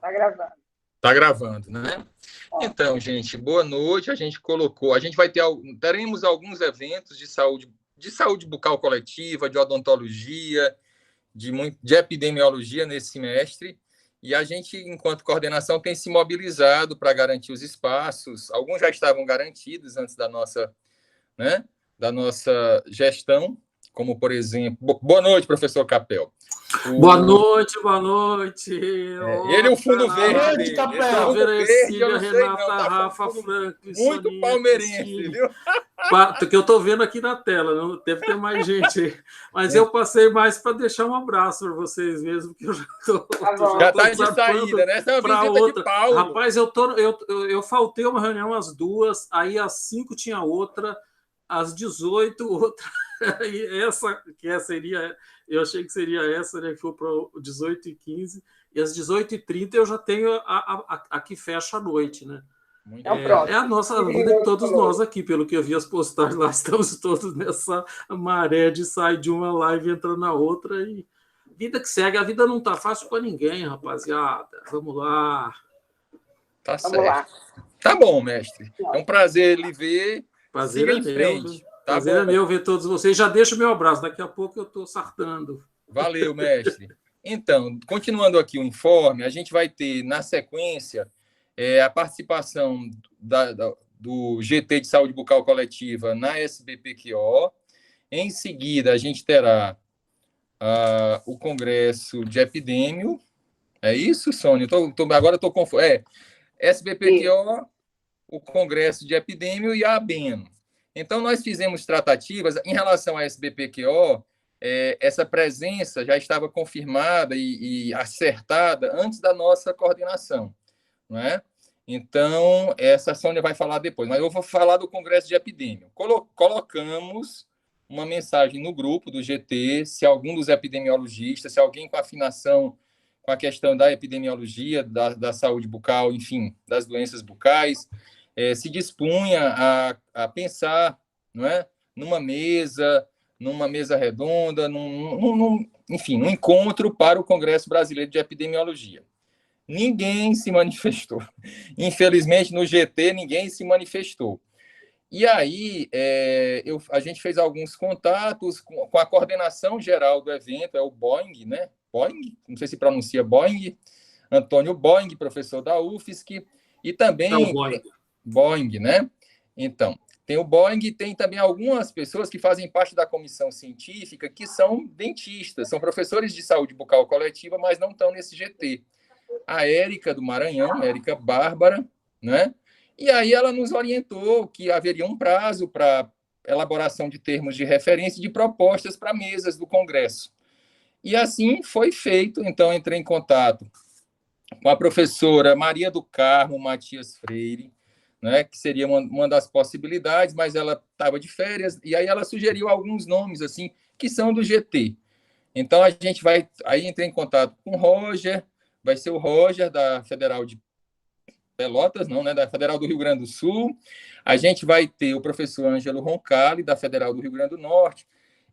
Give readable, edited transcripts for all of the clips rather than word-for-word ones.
Tá gravando. Tá gravando, né? Então, gente, boa noite. A gente teremos alguns eventos de saúde bucal coletiva, de odontologia, de epidemiologia nesse semestre. E a gente, enquanto coordenação, tem se mobilizado para garantir os espaços. Alguns já estavam garantidos antes né, da nossa gestão, como, por exemplo... Boa noite, professor Capel. Boa noite, boa noite. Ele é o fundo verde. Capel. Verecília, Renata, Rafa, Franklin, muito Soninha, palmeirense, viu? Que eu estou vendo aqui na tela, não deve ter mais gente. Mas eu passei mais para deixar um abraço para vocês mesmo, que eu já estou. Já está de saída, né? Essa é uma visita outra. De Paulo. Rapaz, eu faltei uma reunião às 2h, aí às 5h tinha outra, às 18h outra. E eu achei que seria essa, né, que foi para 18h15, e às 18h30 eu já tenho a que fecha a noite, né? É a nossa vida de todos nós aqui, pelo que eu vi as postagens lá, estamos todos nessa maré de sair de uma live e entrar na outra, e vida que segue, a vida não tá fácil para ninguém, rapaziada. Vamos lá. Tá certo. Lá. Tá bom, mestre. É um prazer lhe ver. Prazer em frente. Tá prazer bom. É meu ver todos vocês. Já deixo o meu abraço. Daqui a pouco eu estou sartando. Valeu, mestre. Então, continuando aqui o informe, a gente vai ter, na sequência, a participação do GT de Saúde Bucal Coletiva na SBPQO. Em seguida, a gente terá o Congresso de Epidêmio. É isso, Sônia? Agora estou confuso. SBPQO, o Congresso de Epidêmio e a ABENO. Então, nós fizemos tratativas em relação à SBPQO, essa presença já estava confirmada e acertada antes da nossa coordenação, não é? Então, essa Sônia vai falar depois, mas eu vou falar do Congresso de Epidemia. Colocamos uma mensagem no grupo do GT, se algum dos epidemiologistas, se alguém com afinação com a questão da epidemiologia, da saúde bucal, enfim, das doenças bucais, se dispunha a pensar, não é, numa mesa redonda, enfim, num encontro para o Congresso Brasileiro de Epidemiologia. Ninguém se manifestou. Infelizmente, no GT, ninguém se manifestou. E aí, a gente fez alguns contatos com a coordenação geral do evento, é o Boing, né? Boing, não sei se pronuncia Boing, Antônio Boing, professor da UFSC, e também... Não, Boing, né? Então, tem o Boing e tem também algumas pessoas que fazem parte da comissão científica que são dentistas, são professores de saúde bucal coletiva, mas não estão nesse GT. A Érica do Maranhão, Érica Bárbara, né? E aí ela nos orientou que haveria um prazo para elaboração de termos de referência e de propostas para mesas do Congresso. E assim foi feito. Então, entrei em contato com a professora Maria do Carmo Matias Freire, né, que seria uma das possibilidades, mas ela estava de férias, e aí ela sugeriu alguns nomes assim que são do GT. Então, a gente vai... Aí entrei em contato com o Roger, vai ser o Roger, da Federal de Pelotas, não, né, da Federal do Rio Grande do Sul. A gente vai ter o professor Ângelo Roncalli, da Federal do Rio Grande do Norte.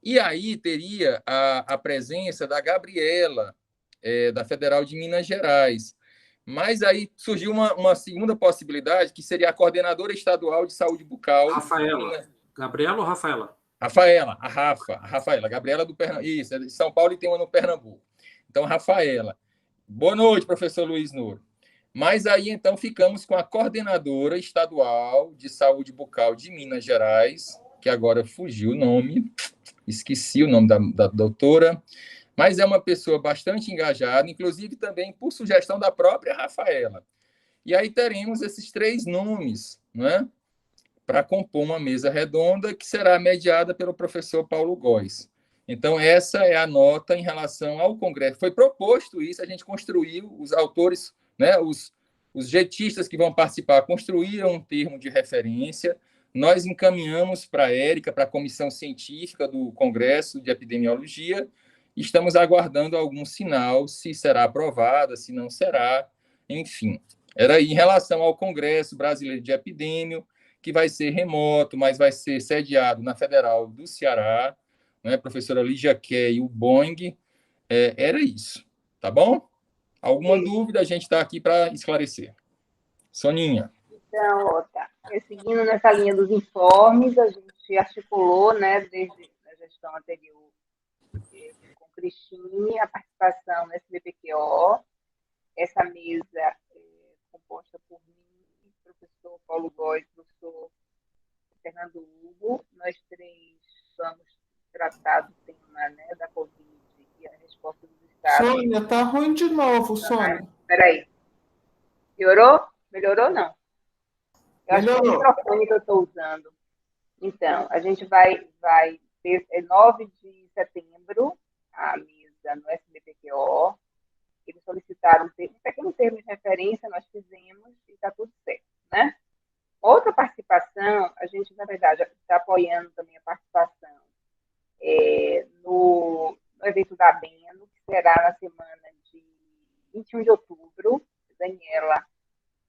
E aí teria a presença da Gabriela, da Federal de Minas Gerais. Mas aí surgiu uma segunda possibilidade, que seria a coordenadora estadual de saúde bucal. Rafaela. Gabriela ou Rafaela? Rafaela, a Rafaela. Gabriela do Pernambuco. Isso, é de São Paulo e tem uma no Pernambuco. Então, Rafaela. Boa noite, professor Luiz Nouro. Mas aí, então, ficamos com a coordenadora estadual de saúde bucal de Minas Gerais, que agora fugiu o nome, esqueci o nome da doutora, mas é uma pessoa bastante engajada, inclusive também por sugestão da própria Rafaela. E aí teremos esses 3 nomes, né, para compor uma mesa redonda que será mediada pelo professor Paulo Góes. Então, essa é a nota em relação ao Congresso. Foi proposto isso, a gente construiu, os autores, né, os jetistas que vão participar construíram um termo de referência, nós encaminhamos para a Érica, para a comissão científica do Congresso de Epidemiologia. Estamos aguardando algum sinal, se será aprovada, se não será, enfim. Era em relação ao Congresso Brasileiro de Epidêmio, que vai ser remoto, mas vai ser sediado na Federal do Ceará, né? Professora Lígia Key e o Boing, era isso, tá bom? Alguma dúvida, a gente está aqui para esclarecer. Soninha. Então, tá. Seguindo nessa linha dos informes, a gente articulou, né, desde a gestão anterior com o Cristine, a participação no SBPQO, essa mesa composta por mim, professor Paulo Góes, professor Fernando Hugo. Nós três vamos tratar do tema, né, da Covid e a resposta dos estados. Sônia, está ruim de novo, Sônia. Espera aí. Piorou? Melhorou, não? Eu Melhorou. acho que é o microfone que eu estou usando. Então, a gente vai ter 9 de setembro a mesa no SBPQO. Eles solicitaram um pequeno termo de referência, nós fizemos e está tudo certo, né? Outra participação, a gente, na verdade, está apoiando também a participação no evento da Beno, que será na semana de 21 de outubro. Daniela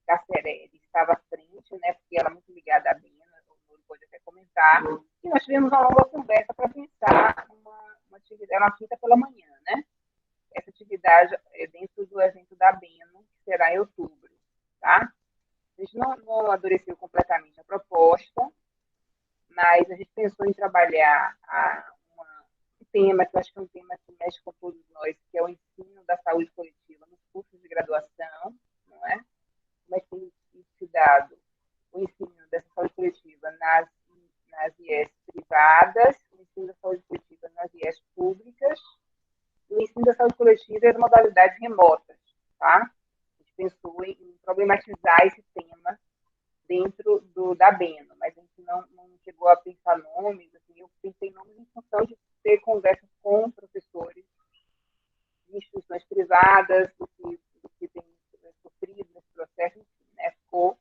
Cacerelli estava à frente, né, porque ela é muito ligada à Beno, o Nuro pode até comentar, e nós tivemos uma longa conversa para pensar uma atividade, uma quinta pela manhã, né? Essa atividade é dentro do evento da Beno, que será em outubro, tá? A gente não amadureceu completamente a proposta, mas a gente pensou em trabalhar um tema, que eu acho que é um tema que mexe com todos nós, que é o ensino da saúde coletiva nos cursos de graduação, não é? Como é que tem se dado o ensino dessa saúde coletiva nas IES privadas, o ensino da saúde coletiva nas IES públicas, e o ensino da saúde coletiva em modalidades remotas, tá? A gente pensou em problematizar esse tema dentro da Beno, mas a gente não chegou a pensar nomes, assim, eu pensei nomes em função de ter conversas com professores de instituições privadas, do que tem sofrido nesse processo, enfim, né? Ficou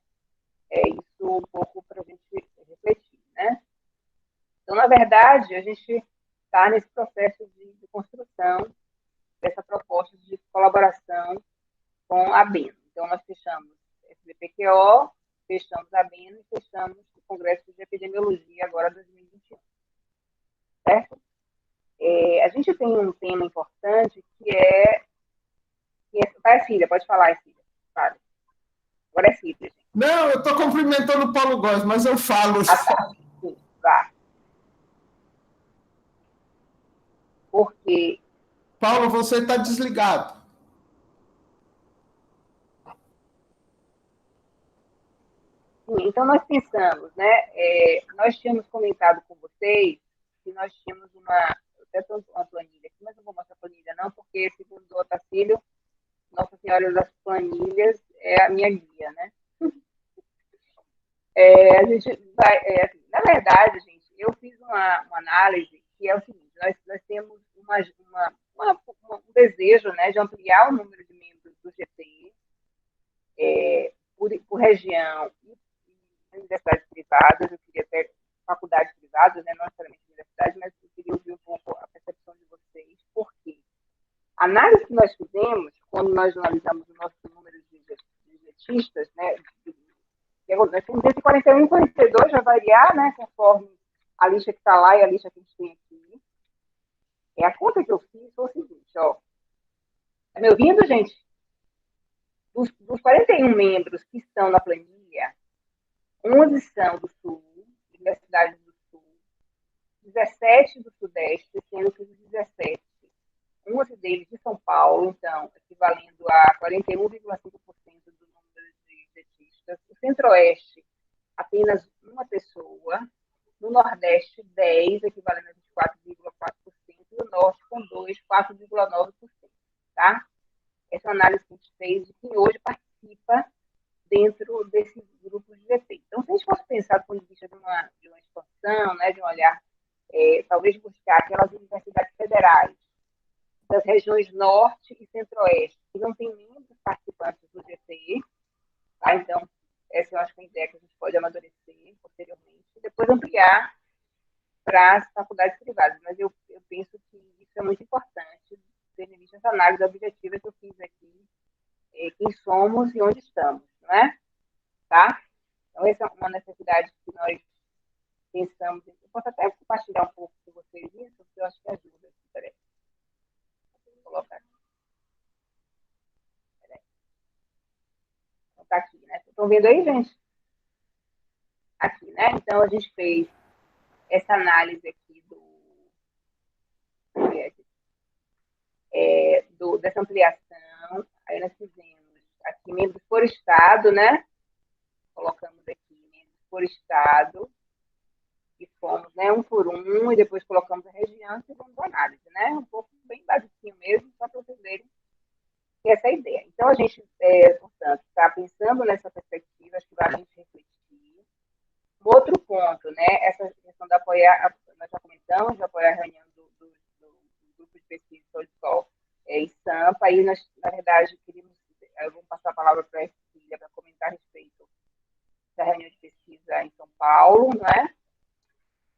isso um pouco para a gente refletir, né? Então, na verdade, a gente está nesse processo de construção dessa proposta de colaboração com a Beno. Então, nós fechamos SBPQO, fechamos a Beno e fechamos o Congresso de Epidemiologia agora 2021. Certo? A gente tem um tema importante que é... Vai, Cília, pode falar, Cília. Fale. Agora é Cília, gente. Não, eu estou cumprimentando o Paulo Góes, mas eu falo. Tá. Sim, vá. Porque... Paulo, você está desligado. Sim, então, nós pensamos, né? Nós tínhamos comentado com vocês que nós tínhamos até uma planilha aqui, mas não vou mostrar a planilha, não, porque, segundo o Otacílio, Nossa Senhora das Planilhas é a minha guia, né? A gente vai... assim, na verdade, gente, eu fiz uma análise que é o seguinte: nós temos um desejo, né, de ampliar o número de membros do GT por região e universidades privadas. Eu queria ter faculdades privadas, né, não necessariamente universidades, mas eu queria ouvir um pouco a percepção de vocês. Por quê? A análise que nós fizemos, quando nós analisamos o nosso número de getistas, né, nós temos entre 41 e 42, vai variar, né, conforme a lista que está lá e a lista que a gente tem aqui. A conta que eu fiz foi o seguinte, ó. Tá me ouvindo, gente? Dos 41 membros que estão na planilha, 11 são do Sul, universidades do Sul, 17 do Sudeste, sendo que os 17, 11 deles de São Paulo, então, equivalendo a 41,5% do número de getistas. O Centro-Oeste, apenas uma pessoa. No Nordeste, 10, equivalendo a 24,4%. E o Norte, com 2, 4,9%. Tá? Essa análise que a gente fez de quem hoje participa dentro desses grupos de GT. Então, se a gente fosse pensar do ponto de vista de uma expansão, né, de um olhar, talvez buscar aquelas universidades federais das regiões Norte e Centro-Oeste, que não tem membros participantes do GT, tá? Então, essa eu acho que é a ideia que a gente pode amadurecer posteriormente, e depois ampliar para as faculdades privadas. Mas eu penso que isso é muito importante, tendo em vista essa análise objetiva que eu fiz aqui, quem somos e onde estamos, não é? Tá? Então, essa é uma necessidade que nós pensamos. Eu posso até compartilhar um pouco com vocês isso, porque eu acho que ajuda. Peraí. Vou colocar aqui. está aqui, né? Estão vendo aí, gente? Aqui, né? Então, a gente fez essa análise aqui dessa ampliação. Aí nós fizemos aqui membros por estado, né? Colocamos aqui membros por estado e fomos, né, um por um, e depois colocamos a região e fizemos análise, né? Um pouco bem basiquinho mesmo, só para vocês verem essa ideia. Então, a gente, portanto, está pensando nessa perspectiva, acho que vale a gente refletir. Um outro ponto, né, essa questão de apoiar, nós já comentamos, de apoiar a reunião do grupo de pesquisa Sol em Sampa, e nós, na verdade, eu vou passar a palavra para a Ercília para comentar a respeito da reunião de pesquisa em São Paulo, não é?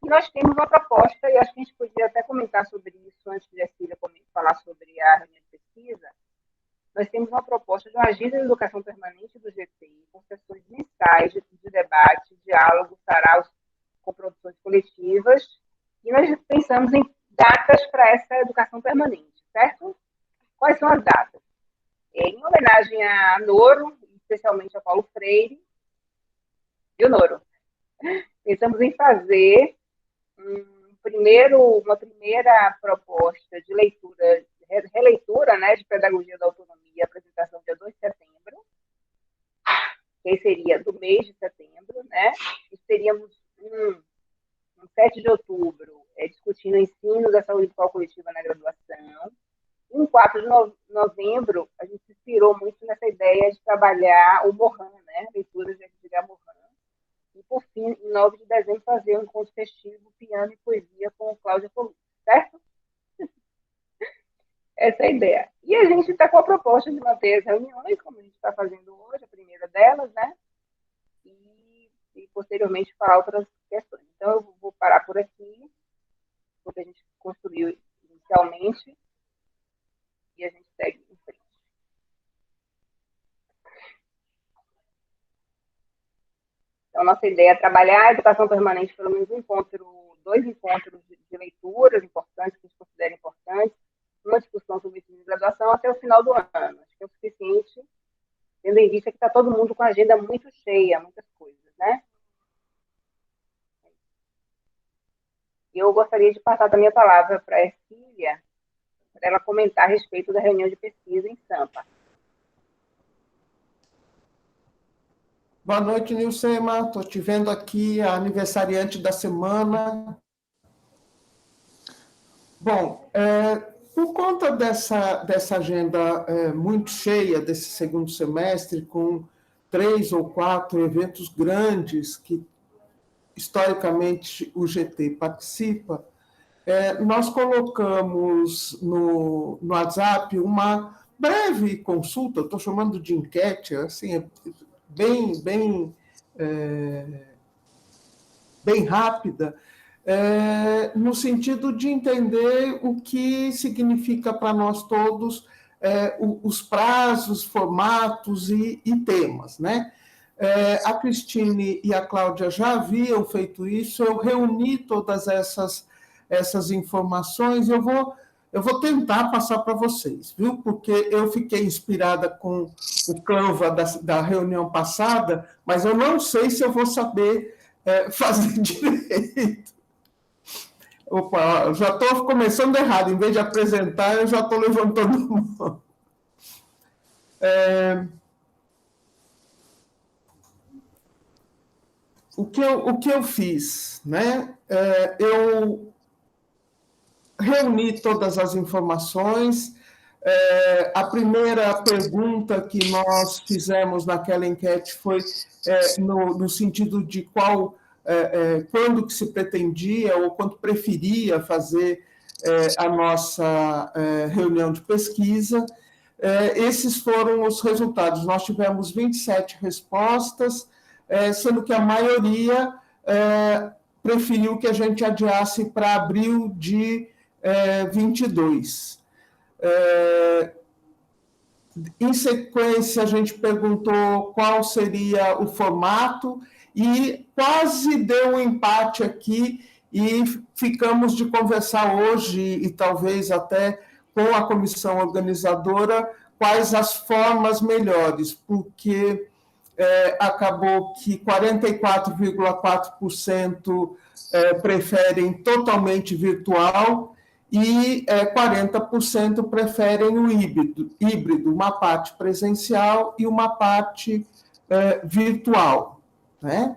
E nós temos uma proposta, e acho que a gente podia até comentar sobre isso antes de a Ercília falar sobre a reunião de pesquisa. Nós temos uma proposta de uma agenda de educação permanente do GTI, com sessões mensais de debate, diálogo, saraus com produções coletivas, e nós pensamos em datas para essa educação permanente, certo? Quais são as datas? Em homenagem a Noro, especialmente a Paulo Freire, viu, Noro? Pensamos em fazer uma primeira proposta de leitura, releitura, né, de Pedagogia da Autonomia, apresentação dia 2 de setembro, que seria do mês de setembro, né? E teríamos um 7 de outubro, discutindo o ensino da saúde bucal coletiva na graduação. Em 4 de novembro, a gente se inspirou muito nessa ideia de trabalhar o Morin, né? Leituras de Edgar Morin. E, por fim, em 9 de dezembro, fazer um encontro festivo, piano e poesia com Cláudia Colucci, certo? Essa é a ideia. E a gente está com a proposta de manter as reuniões, como a gente está fazendo hoje, a primeira delas, né? E posteriormente falar outras questões. Então, eu vou parar por aqui, porque a gente construiu inicialmente, e a gente segue em frente. Então, nossa ideia é trabalhar a educação permanente, pelo menos dois encontros de leituras importantes, que a gente considera importantes, uma discussão sobre ensino de graduação até o final do ano. Acho que é o suficiente, tendo em vista que está todo mundo com a agenda muito cheia, muitas coisas, né? Eu gostaria de passar também a palavra para a Ercília, para ela comentar a respeito da reunião de pesquisa em Sampa. Boa noite, Nilcema. Estou te vendo aqui, a aniversariante da semana. Bom, por conta dessa agenda muito cheia desse segundo semestre, com 3 ou 4 eventos grandes que, historicamente, o GT participa, nós colocamos no WhatsApp uma breve consulta, estou chamando de enquete, assim, bem rápida, no sentido de entender o que significa para nós todos os prazos, formatos e temas, né? A Cristine e a Cláudia já haviam feito isso, eu reuni todas essas informações, eu vou tentar passar para vocês, viu? Porque eu fiquei inspirada com o Canva da reunião passada, mas eu não sei se eu vou saber fazer direito. Opa, eu já estou começando errado, em vez de apresentar, eu já estou levantando a mão. O que eu fiz, né? Eu reuni todas as informações. A primeira pergunta que nós fizemos naquela enquete foi no sentido de quando que se pretendia ou quando preferia fazer a nossa reunião de pesquisa. Esses foram os resultados. Nós tivemos 27 respostas, sendo que a maioria preferiu que a gente adiasse para abril de 22. Em sequência, a gente perguntou qual seria o formato e quase deu um empate aqui e ficamos de conversar hoje e talvez até com a comissão organizadora quais as formas melhores, porque acabou que 44,4% preferem totalmente virtual e 40% preferem o híbrido, uma parte presencial e uma parte virtual, né?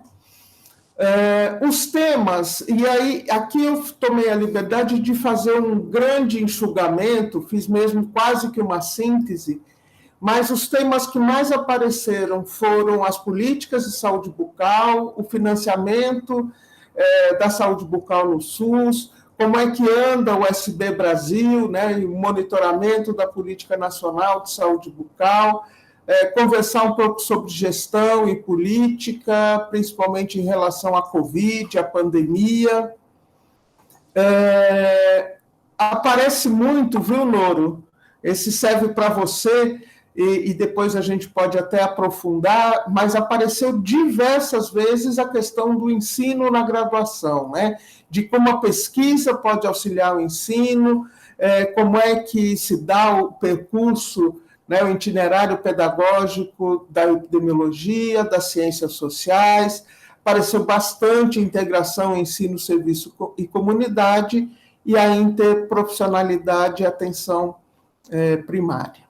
Os temas, e aí aqui eu tomei a liberdade de fazer um grande enxugamento, fiz mesmo quase que uma síntese, mas os temas que mais apareceram foram as políticas de saúde bucal, o financiamento da saúde bucal no SUS, como é que anda o SB Brasil, né, e o monitoramento da Política Nacional de Saúde Bucal, conversar um pouco sobre gestão e política, principalmente em relação à Covid, à pandemia. Aparece muito, viu, Noro? Esse serve para você, e depois a gente pode até aprofundar, mas apareceu diversas vezes a questão do ensino na graduação, né? De como a pesquisa pode auxiliar o ensino, como é que se dá o percurso, né, o itinerário pedagógico da epidemiologia, das ciências sociais. Apareceu bastante integração ensino, serviço e comunidade, e a interprofissionalidade e atenção primária.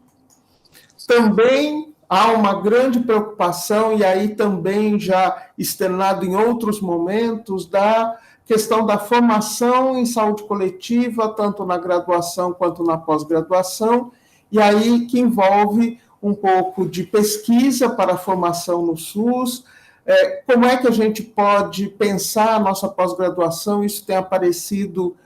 Também há uma grande preocupação, e aí também já externado em outros momentos, da questão da formação em saúde coletiva, tanto na graduação quanto na pós-graduação, e aí que envolve um pouco de pesquisa para a formação no SUS, como é que a gente pode pensar a nossa pós-graduação, isso tem aparecido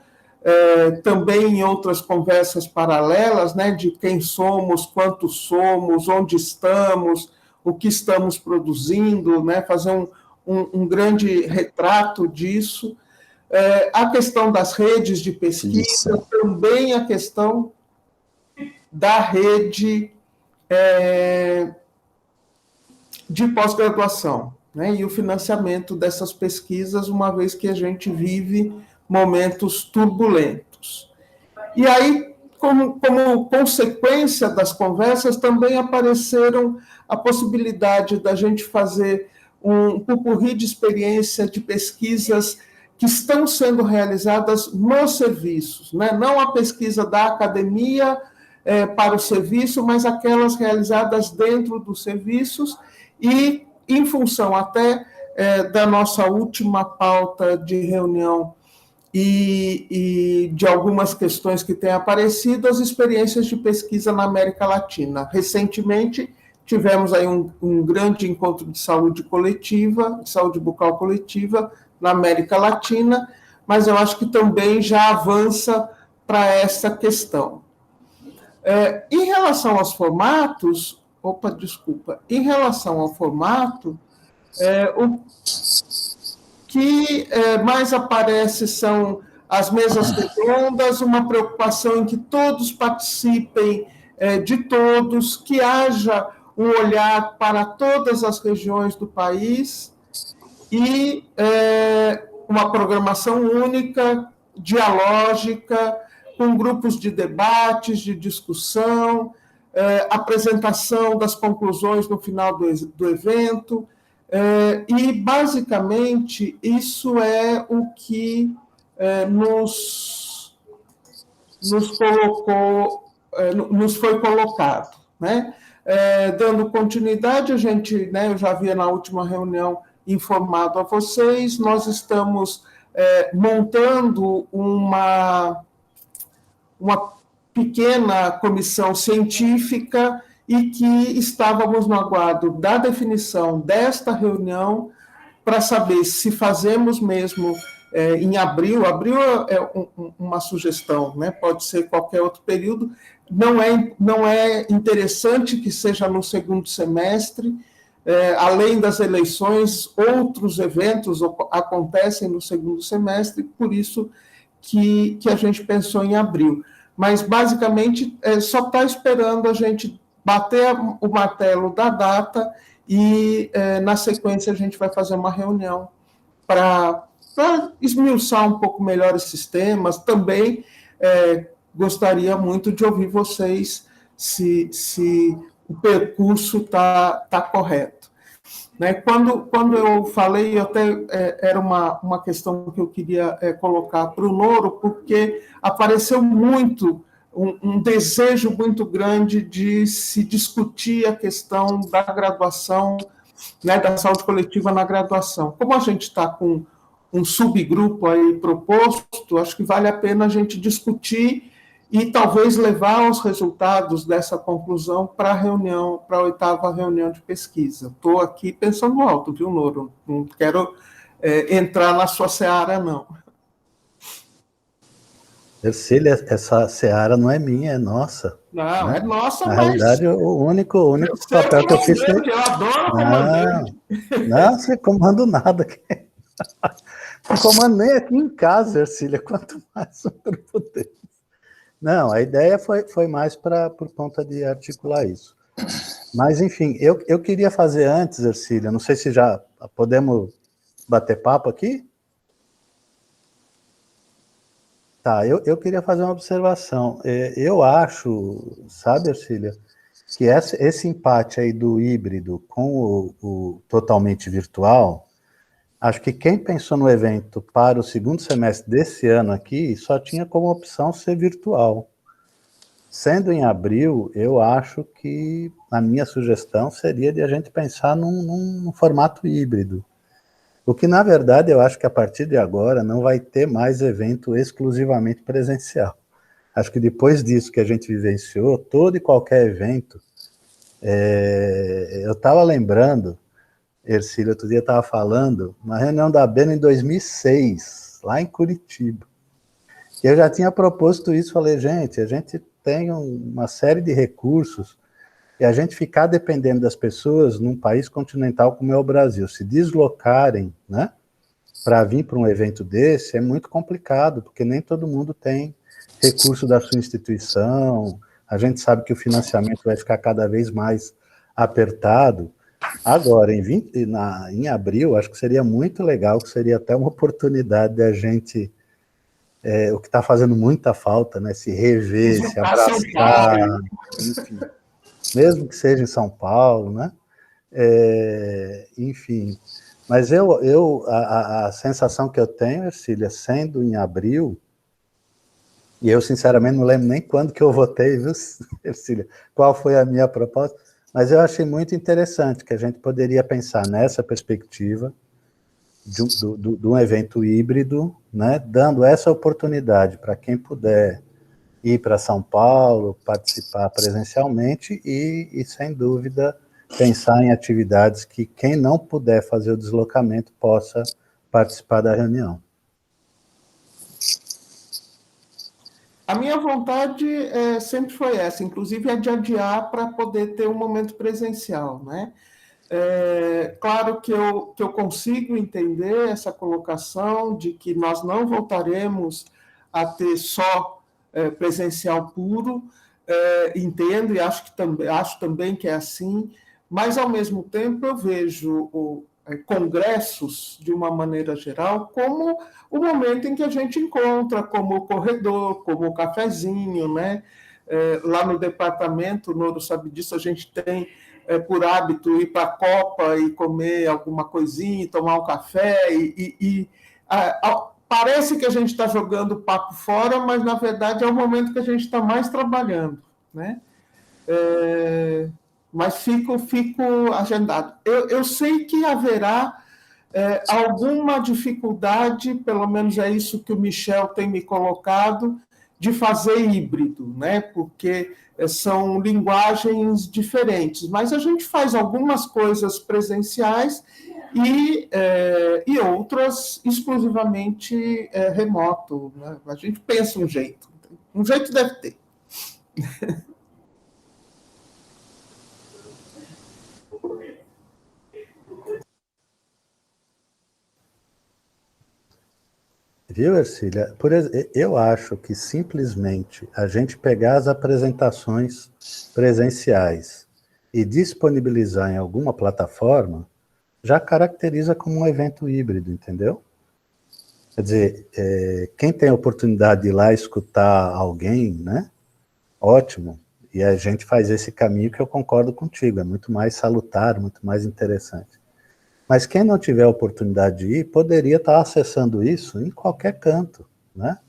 também em outras conversas paralelas, né, de quem somos, quantos somos, onde estamos, o que estamos produzindo, né, fazer um grande retrato disso. A questão das redes de pesquisa, também a questão da rede de pós-graduação, né, e o financiamento dessas pesquisas, uma vez que a gente vive momentos turbulentos. E aí, como consequência das conversas, também apareceram a possibilidade da gente fazer um pupurri de experiência de pesquisas que estão sendo realizadas nos serviços, né? Não a pesquisa da academia para o serviço, mas aquelas realizadas dentro dos serviços e em função até da nossa última pauta de reunião e de algumas questões que têm aparecido, as experiências de pesquisa na América Latina. Recentemente, tivemos aí um grande encontro de saúde coletiva, de saúde bucal coletiva, na América Latina, mas eu acho que também já avança para essa questão. Em relação aos formatos, em relação ao formato, o que mais aparece são as mesas redondas, uma preocupação em que todos participem de todos, que haja um olhar para todas as regiões do país e uma programação única, dialógica, com grupos de debates, de discussão, apresentação das conclusões no final do evento, e, basicamente, isso é o que nos foi colocado, né? Dando continuidade, a gente, né, eu já havia na última reunião informado a vocês, nós estamos montando uma pequena comissão científica e que estávamos no aguardo da definição desta reunião para saber se fazemos mesmo em abril. Abril é uma sugestão, né? Pode ser qualquer outro período. Não é interessante que seja no segundo semestre. Além das eleições, outros eventos acontecem no segundo semestre, por isso que a gente pensou em abril. Mas, basicamente, só está esperando a gente bater o martelo da data e, na sequência, a gente vai fazer uma reunião para esmiuçar um pouco melhor esses temas. Também gostaria muito de ouvir vocês se o percurso está correto. Né? Quando eu falei, era uma questão que eu queria colocar para o Noro, porque apareceu muito um desejo muito grande de se discutir a questão da graduação, né, da saúde coletiva na graduação. Como a gente está com um subgrupo aí proposto, acho que vale a pena a gente discutir e talvez levar os resultados dessa conclusão para a 8ª reunião de pesquisa. Estou aqui pensando alto, viu, Noro? Não quero entrar na sua seara, não. Ercília, essa seara não é minha, é nossa. Não, né? É nossa, na mas... realidade, o único papel que eu fiz foi... Eu adoro comandante. Não, não sei comando nada. Não comando nem aqui em casa, Ercília, quanto mais um grupo dele. Não, a ideia foi mais por conta de articular isso. Mas, enfim, eu queria fazer antes, Ercília, não sei se já podemos bater papo aqui? Tá, eu queria fazer uma observação. Eu acho, sabe, Ercília, que esse empate aí do híbrido com o totalmente virtual, acho que quem pensou no evento para o segundo semestre desse ano aqui só tinha como opção ser virtual. Sendo em abril, eu acho que a minha sugestão seria de a gente pensar num formato híbrido. O que, na verdade, eu acho que a partir de agora não vai ter mais evento exclusivamente presencial. Acho que depois disso que a gente vivenciou, todo e qualquer evento, eu estava lembrando, Ercília, outro dia estava falando, uma reunião da ABENA em 2006, lá em Curitiba. E eu já tinha proposto isso, falei, gente, a gente tem uma série de recursos e a gente ficar dependendo das pessoas num país continental como é o Brasil, se deslocarem, né, para vir para um evento desse, é muito complicado, porque nem todo mundo tem recurso da sua instituição, a gente sabe que o financiamento vai ficar cada vez mais apertado. Agora, em abril, acho que seria muito legal, que seria até uma oportunidade de a gente, o que está fazendo muita falta, né, se rever, se abraçar, enfim, mesmo que seja em São Paulo, né, enfim. Mas a sensação que eu tenho, Ercília, sendo em abril, e eu sinceramente não lembro nem quando que eu votei, viu, Ercília, qual foi a minha proposta, mas eu achei muito interessante que a gente poderia pensar nessa perspectiva de um evento híbrido, né, dando essa oportunidade para quem puder ir para São Paulo, participar presencialmente e, sem dúvida, pensar em atividades que quem não puder fazer o deslocamento possa participar da reunião. A minha vontade sempre foi essa, inclusive a de adiar para poder ter um momento presencial, né? Claro que eu consigo entender essa colocação de que nós não voltaremos a ter só presencial puro, entendo e acho também que é assim, mas, ao mesmo tempo, eu vejo congressos, de uma maneira geral, como o momento em que a gente encontra, como o corredor, como o cafezinho, né? Lá no departamento, o Noro sabe disso, a gente tem por hábito ir para a Copa e comer alguma coisinha, tomar um café, parece que a gente está jogando papo fora, mas, na verdade, é o momento que a gente está mais trabalhando, né? Mas fico agendado. Eu sei que haverá alguma dificuldade, pelo menos é isso que o Michel tem me colocado, de fazer híbrido, né? Porque são linguagens diferentes, mas a gente faz algumas coisas presenciais e outras exclusivamente remoto, né? A gente pensa um jeito deve ter. Viu, Ercília? Eu acho que simplesmente a gente pegar as apresentações presenciais e disponibilizar em alguma plataforma já caracteriza como um evento híbrido, entendeu? Quer dizer, quem tem a oportunidade de ir lá escutar alguém, né? Ótimo. E a gente faz esse caminho que eu concordo contigo, é muito mais salutar, muito mais interessante. Mas quem não tiver a oportunidade de ir, poderia estar acessando isso em qualquer canto, né?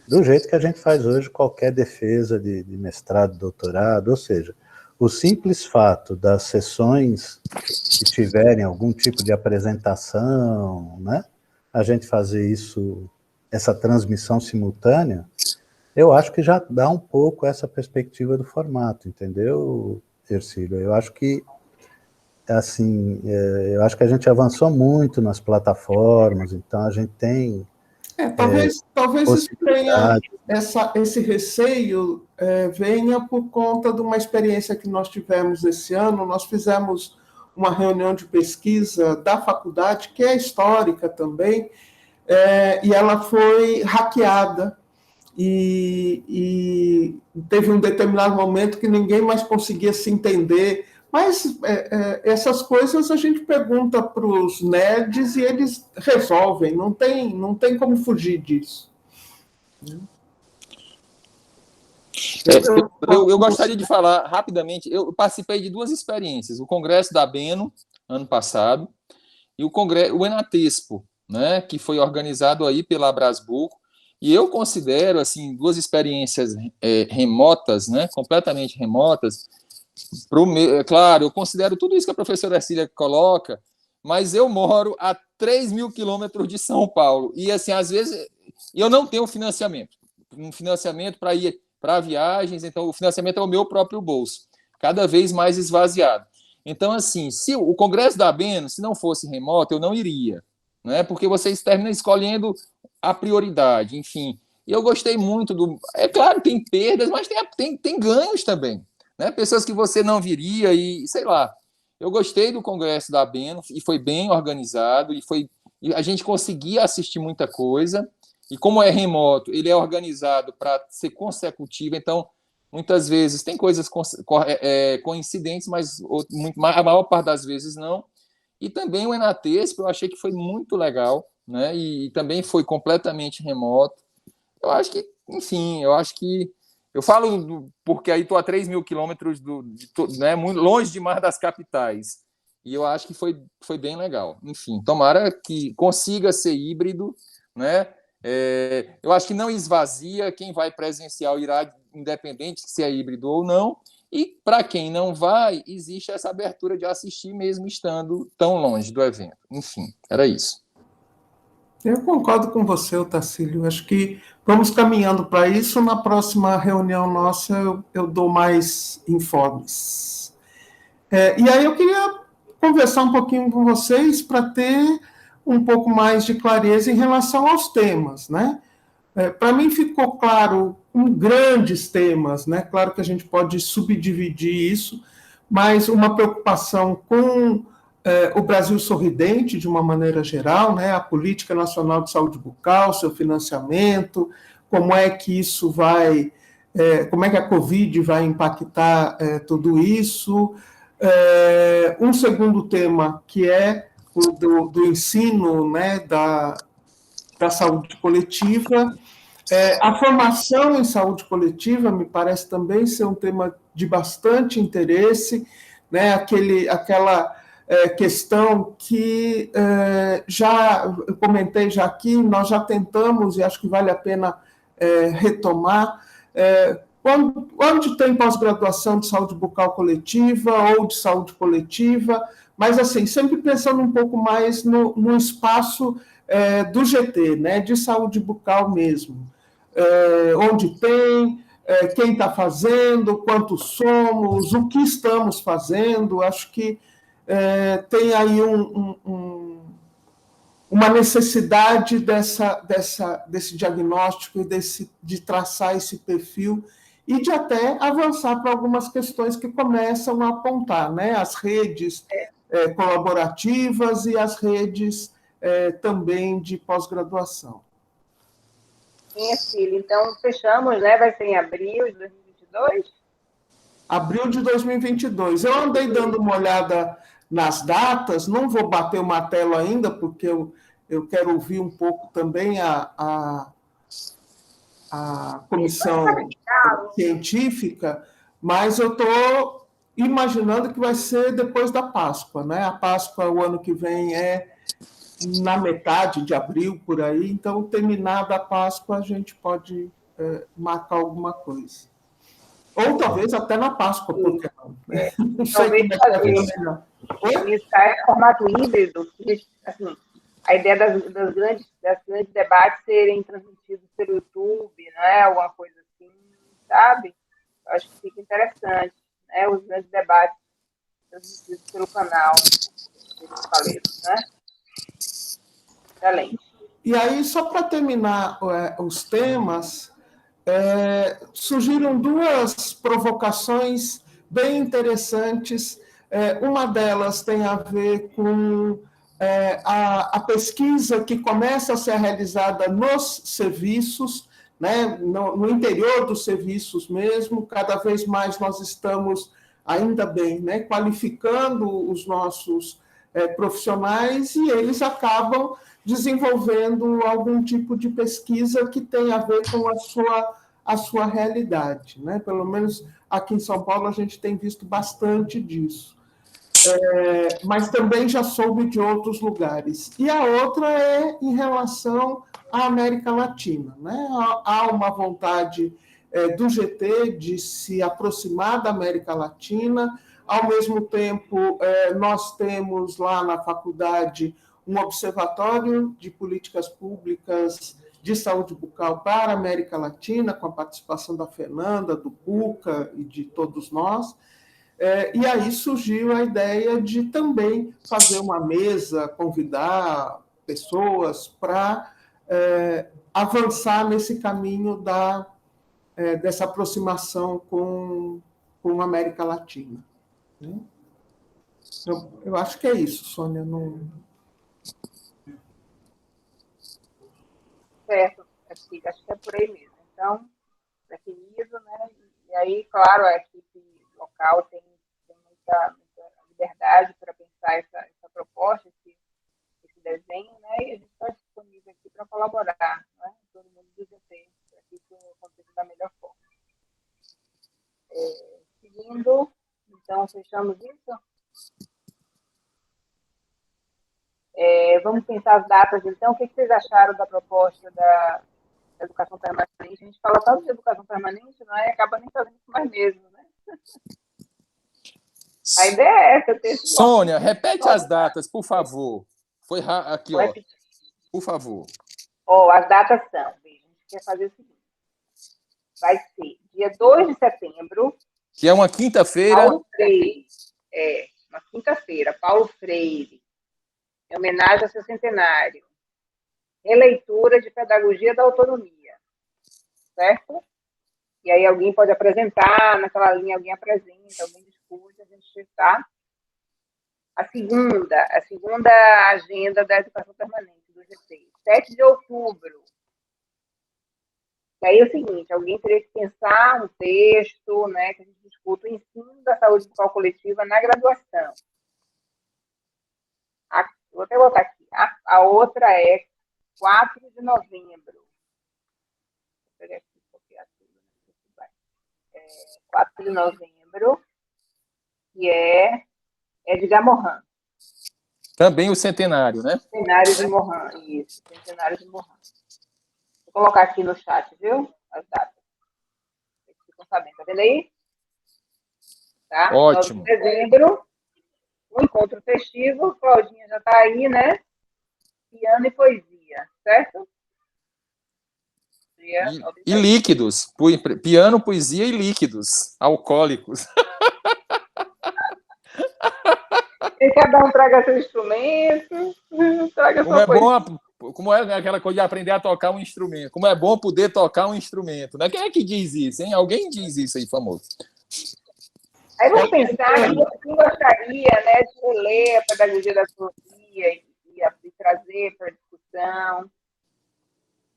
Do jeito que a gente faz hoje qualquer defesa de mestrado, doutorado, ou seja, o simples fato das sessões que tiverem algum tipo de apresentação, né? A gente fazer isso, essa transmissão simultânea, eu acho que já dá um pouco essa perspectiva do formato, entendeu, Ercílio? Eu acho que, assim, eu acho que a gente avançou muito nas plataformas, então a gente tem... Talvez isso tenha, esse receio venha por conta de uma experiência que nós tivemos esse ano. Nós fizemos uma reunião de pesquisa da faculdade, que é histórica também, e ela foi hackeada. E teve um determinado momento que ninguém mais conseguia se entender, mas essas coisas a gente pergunta para os nerds e eles resolvem, não tem como fugir disso. Eu gostaria de falar rapidamente, eu participei de 2 experiências, o Congresso da Beno, ano passado, e o Enatespo, né, que foi organizado aí pela Abrasbuco. E eu considero, assim, 2 experiências remotas, né, completamente remotas. Claro, eu considero tudo isso que a professora Ercília coloca, mas eu moro a 3.000 quilômetros de São Paulo. E, assim, às vezes, eu não tenho financiamento. Um financiamento para ir para viagens, então o financiamento é o meu próprio bolso, cada vez mais esvaziado. Então, assim, se o Congresso da Beno, se não fosse remoto, eu não iria, né, porque vocês terminam escolhendo a prioridade, enfim. E eu gostei muito do... É claro, tem perdas, mas tem ganhos também, né? Pessoas que você não viria e, sei lá. Eu gostei do Congresso da Beno e foi bem organizado e a gente conseguia assistir muita coisa. E como é remoto, ele é organizado para ser consecutivo, então muitas vezes tem coisas coincidentes, mas a maior parte das vezes não. E também o Enatesp, eu achei que foi muito legal, né? E também foi completamente remoto. Eu acho que, enfim, eu falo porque aí estou a 3.000 quilômetros né, muito longe demais das capitais. E eu acho que foi bem legal. Enfim, tomara que consiga ser híbrido, né? Eu acho que não esvazia, quem vai presencial irá, independente se é híbrido ou não. E para quem não vai, existe essa abertura de assistir mesmo estando tão longe do evento. Enfim, era isso. Eu concordo com você, Otacílio. Acho que vamos caminhando para isso. Na próxima reunião nossa, eu dou mais informes. E aí eu queria conversar um pouquinho com vocês para ter um pouco mais de clareza em relação aos temas, né? Para mim ficou claro grandes temas, né? Claro que a gente pode subdividir isso, mas uma preocupação com o Brasil sorridente, de uma maneira geral, né? A Política Nacional de Saúde Bucal, seu financiamento, como é que isso vai, como é que a Covid vai impactar tudo isso. Um segundo tema, que é o do ensino, né? Da saúde coletiva. A formação em saúde coletiva me parece também ser um tema de bastante interesse, né? Aquela questão que eu comentei já aqui, nós já tentamos, e acho que vale a pena retomar, onde tem pós-graduação de saúde bucal coletiva ou de saúde coletiva, mas assim, sempre pensando um pouco mais no espaço do GT, né, de saúde bucal mesmo, onde tem, quem está fazendo, quantos somos, o que estamos fazendo. Acho que tem aí uma necessidade desse diagnóstico e de traçar esse perfil e de até avançar para algumas questões que começam a apontar, né? As redes colaborativas e as redes também de pós-graduação. Sim, filho. Então, fechamos, né? Vai ser em abril de 2022? Abril de 2022. Eu andei dando uma olhada nas datas, não vou bater o martelo ainda, porque eu quero ouvir um pouco também a comissão científica, mas eu estou imaginando que vai ser depois da Páscoa, né? A Páscoa, o ano que vem, é na metade de abril, por aí, então, terminada a Páscoa, a gente pode marcar alguma coisa. Ou talvez até na Páscoa, por que não? Não sei Talvez como é que vai fazer ser melhor. iniciar em formato híbrido, assim, a ideia dos grandes debates serem transmitidos pelo YouTube, né? Alguma coisa assim, sabe? Eu acho que fica interessante, né? Os grandes debates transmitidos pelo canal dos Faleiros, né? Excelente. E aí, só para terminar os temas, surgiram duas provocações bem interessantes. Uma delas tem a ver com a pesquisa que começa a ser realizada nos serviços, né, no interior dos serviços mesmo. Cada vez mais nós estamos, ainda bem, né, qualificando os nossos profissionais, e eles acabam desenvolvendo algum tipo de pesquisa que tem a ver com a sua realidade, né? Pelo menos aqui em São Paulo a gente tem visto bastante disso. Mas também já soube de outros lugares. E a outra é em relação à América Latina, né? Há uma vontade do GT de se aproximar da América Latina. Ao mesmo tempo, nós temos lá na faculdade um observatório de políticas públicas de saúde bucal para a América Latina, com a participação da Fernanda, do Buca e de todos nós. E aí surgiu a ideia de também fazer uma mesa, convidar pessoas para avançar nesse caminho dessa aproximação com a América Latina. Eu acho que é isso, Sônia. Não... Certo, acho que é por aí mesmo. Então, definido, né? E aí, claro, a equipe local tem muita liberdade para pensar essa proposta, esse desenho, né? E a gente está disponível aqui para colaborar, né? Todo mundo do GT, para que isso aconteça da melhor forma. Seguindo, então, fechamos isso? Vamos pensar as datas, então. O que vocês acharam da proposta da educação permanente? A gente fala tanto de educação permanente, não é? Acaba nem fazendo isso mais mesmo, né? A ideia é essa. Sônia, repete as datas, por favor. Foi aqui, ó. Por favor. As datas são, a gente quer fazer o seguinte. Vai ser dia 2 de setembro. Que é uma quinta-feira. Paulo Freire. Uma quinta-feira. Paulo Freire. Em homenagem ao seu centenário. Releitura de Pedagogia da Autonomia. Certo? E aí alguém pode apresentar, naquela linha alguém apresenta, alguém discute, a gente está. A segunda agenda da educação permanente do GT, 7 de outubro. E aí é o seguinte, alguém teria que pensar um texto, né, que a gente discuta o ensino da saúde bucal coletiva na graduação. Vou até botar aqui. A outra é 4 de novembro. Vou pegar aqui, copiar tudo. 4 de novembro, que é Edgar Morin. Também o centenário, né? Centenário de Morin, isso. Centenário de Morin. Vou colocar aqui no chat, viu? As datas. Vocês ficam sabendo. Tá vendo aí? Tá? Ótimo. 9 de dezembro, o encontro festivo. Claudinha já está aí, né? Piano e poesia, certo? E líquidos. Piano, poesia e líquidos. Alcoólicos. E cada um traga seu instrumento. Traga sua poesia. Como é aquela coisa de aprender a tocar um instrumento? Como é bom poder tocar um instrumento, né? Quem é que diz isso, hein? Alguém diz isso aí, famoso. Aí vamos pensar quem gostaria, né, de ler a pedagogia da autonomia e trazer para discussão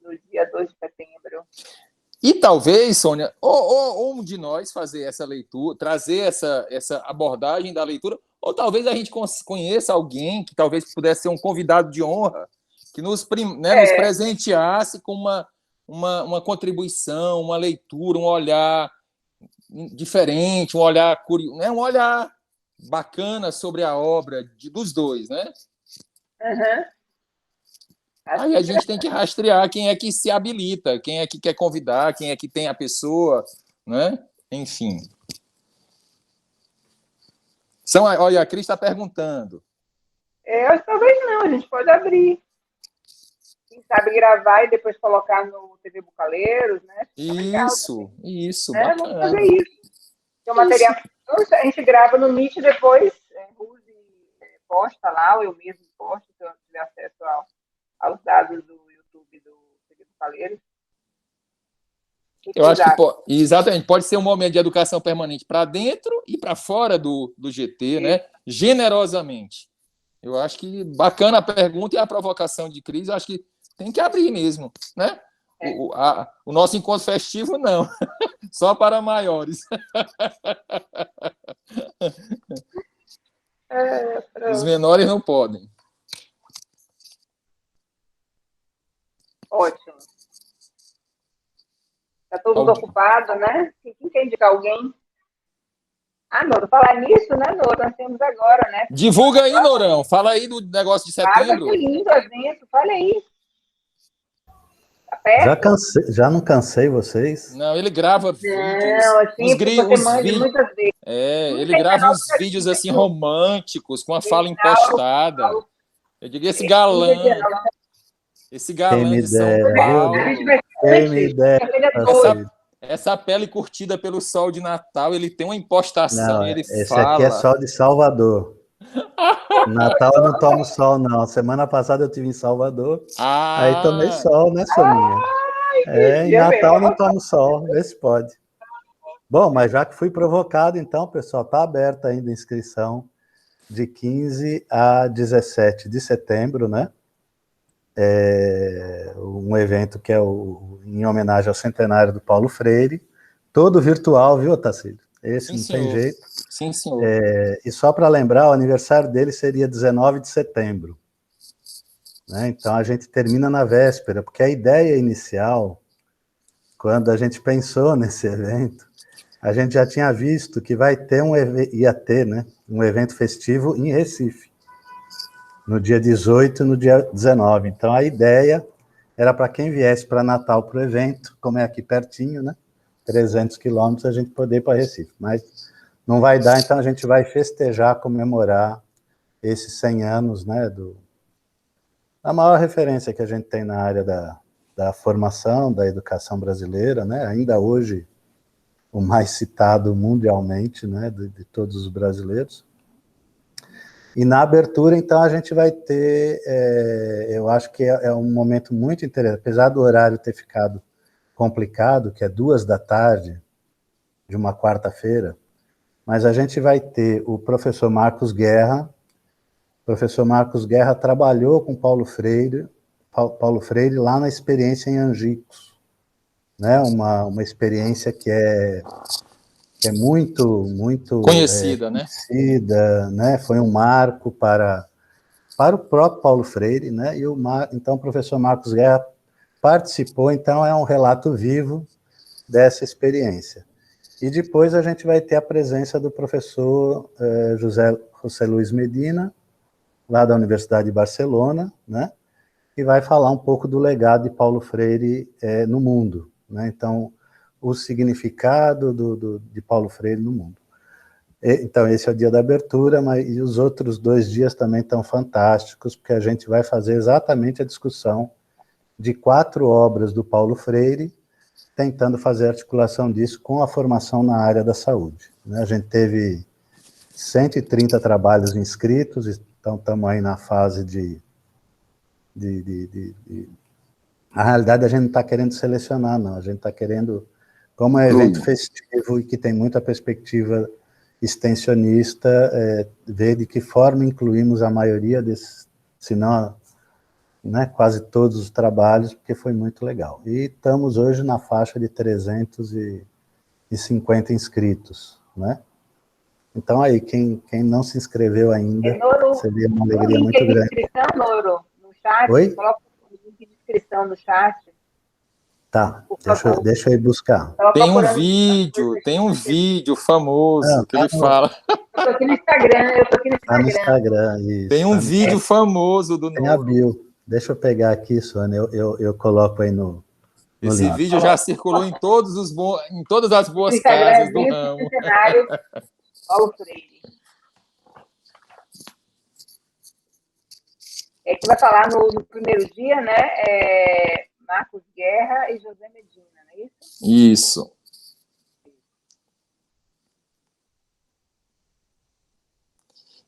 no dia 2 de setembro. E talvez, Sônia, ou um de nós fazer essa leitura, trazer essa abordagem da leitura, ou talvez a gente conheça alguém que talvez pudesse ser um convidado de honra, que nos presenteasse com uma contribuição, uma leitura, um olhar diferente, um olhar curioso, né? Um olhar bacana sobre a obra dos dois, né? Uhum. Aí a gente tem que rastrear quem é que se habilita, quem é que quer convidar, quem é que tem a pessoa, né? Enfim. Olha, a Cris está perguntando. Eu acho que talvez não, a gente pode abrir. Quem sabe gravar e depois colocar no TV Bucaleiros, né? Isso, Vamos bacana. fazer isso. Tem o material. A gente grava no Meet e depois Ruse posta lá, ou eu mesmo posto, se eu tiver acesso aos dados do YouTube do TV Bucaleiros. Eu acho que exatamente, pode ser um momento de educação permanente para dentro e para fora do GT, né? Generosamente. Eu acho que bacana a pergunta e a provocação de Cris, eu acho que tem que abrir mesmo, né? O nosso encontro festivo, não. Só para maiores. Os menores não podem. Ótimo. Está todo mundo ocupado, né? Quem quer indicar alguém? Nouro, falar nisso, né, Nouro? Nós temos agora, né? Divulga aí, Nourão. Fala aí do negócio de setembro. Que lindo evento. Fala aí. Tá perto? Já não cansei vocês? Não, ele grava vídeos. Não, assim, você manda muitas vezes. Ele grava uns vídeos assim românticos, com a fala impostada. Eu digo, esse galã de São Paulo. Quem me dera. Essa pele curtida pelo sol de Natal, ele tem uma impostação. Não, e ele esse fala... aqui é sol de Salvador. Natal eu não tomo sol, não. Semana passada eu estive em Salvador, aí tomei sol, né, Soninha? Em Natal eu não tomo sol, vê se pode. Bom, mas já que fui provocado, então, pessoal, está aberta ainda a inscrição de 15 a 17 de setembro, né? Um evento que é em homenagem ao centenário do Paulo Freire, todo virtual, viu, Otacílio? Esse não tem jeito. Sim, senhor. E só para lembrar, o aniversário dele seria 19 de setembro. Né? Então, a gente termina na véspera, porque a ideia inicial, quando a gente pensou nesse evento, a gente já tinha visto que ia ter, né, um evento festivo em Recife, no dia 18 e no dia 19. Então, a ideia era para quem viesse para Natal para o evento, como é aqui pertinho, né, 300 quilômetros, a gente poder ir para Recife. Mas não vai dar, então a gente vai festejar, comemorar esses 100 anos, né, a maior referência que a gente tem na área da formação, da educação brasileira, né, ainda hoje o mais citado mundialmente, né, de todos os brasileiros. E na abertura, então, a gente vai ter, eu acho que é um momento muito interessante, apesar do horário ter ficado complicado, que é 14h de uma quarta-feira, mas a gente vai ter o professor Marcos Guerra. O professor Marcos Guerra trabalhou com Paulo Freire lá na experiência em Angicos, né? Uma experiência que é muito conhecida, né? Foi um marco para o próprio Paulo Freire, né? Então o professor Marcos Guerra participou, então é um relato vivo dessa experiência. E depois a gente vai ter a presença do professor José Luiz Medina, lá da Universidade de Barcelona, né, que vai falar um pouco do legado de Paulo Freire no mundo, né, então, o significado de Paulo Freire no mundo. Então, esse é o dia da abertura, e os outros 2 dias também estão fantásticos, porque a gente vai fazer exatamente a discussão de 4 obras do Paulo Freire, tentando fazer a articulação disso com a formação na área da saúde. A gente teve 130 trabalhos inscritos, então estamos aí na fase Na realidade, a gente não está querendo selecionar, não. A gente está querendo, como é evento festivo e que tem muita perspectiva extensionista, ver de que forma incluímos a maioria desses, se não, né, quase todos os trabalhos, porque foi muito legal. E estamos hoje na faixa de 350 inscritos, né? Então, aí, quem não se inscreveu ainda, seria uma alegria muito grande. Inscrição, Nouro, no chat? Oi? Coloca o link de inscrição no chat. Tá, Por favor. deixa eu ir buscar. Tem um vídeo famoso que ele fala. Eu tô aqui no Instagram, Tá no Instagram, isso. Tem um vídeo famoso do Tem a Noro. bio. Deixa eu pegar aqui, Sônia, eu coloco aí no Esse link. vídeo já circulou em todas as boas Instagram, casas do 20 ramo. Centenário Paulo Freire. Que vai falar no primeiro dia, né? Marcos Guerra e José Medina, não é isso? Isso.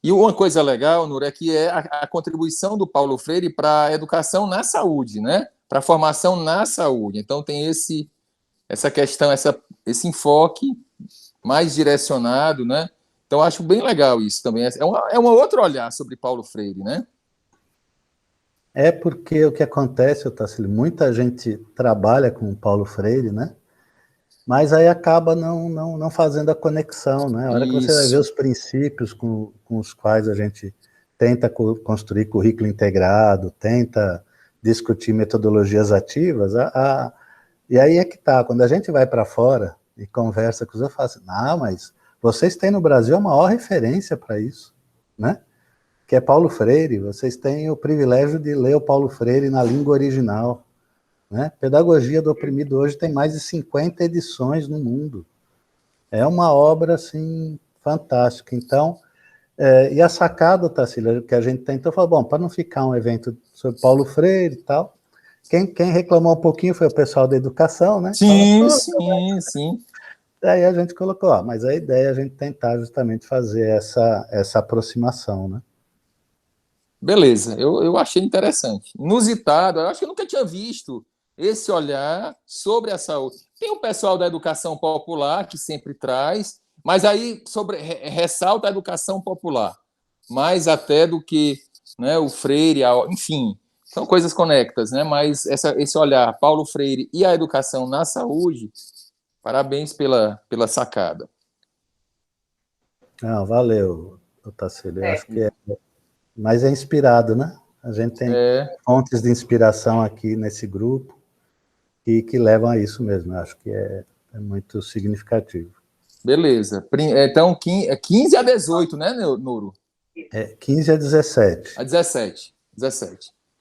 E uma coisa legal, Nuro, é que é a contribuição do Paulo Freire para a educação na saúde, né? Para a formação na saúde. Então, tem essa questão, esse enfoque mais direcionado, né? Então, acho bem legal isso também. É um outro olhar sobre Paulo Freire, né? É porque o que acontece, Otacílio, muita gente trabalha com o Paulo Freire, né? Mas aí acaba não fazendo a conexão, né? A hora que você vai ver os princípios com os quais a gente tenta construir currículo integrado, tenta discutir metodologias ativas, e aí é que tá, quando a gente vai para fora e conversa com os outros, fala assim, mas vocês têm no Brasil a maior referência para isso, né? Que é Paulo Freire, vocês têm o privilégio de ler o Paulo Freire na língua original, né? Pedagogia do Oprimido hoje tem mais de 50 edições no mundo. É uma obra, assim, fantástica. Então, e a sacada, Tarsila, que a gente tentou, falou, bom, para não ficar um evento sobre Paulo Freire e tal, quem reclamou um pouquinho foi o pessoal da educação, né? Sim. Daí a gente colocou, mas a ideia é a gente tentar justamente fazer essa aproximação, né? Beleza, eu achei interessante. Inusitado, eu acho que eu nunca tinha visto esse olhar sobre a saúde. Tem o pessoal da educação popular, que sempre traz, mas aí ressalta a educação popular, mais até do que, né, o Freire, enfim, são coisas conectas, né? Mas esse olhar, Paulo Freire e a educação na saúde, parabéns pela sacada. Não, valeu, Otacílio, eu acho que mas é inspirado, né? A gente tem fontes de inspiração aqui nesse grupo que levam a isso mesmo. Eu acho que é muito significativo. Beleza. Então, 15 a 18, né, Nuro? 15 a 17. A 17.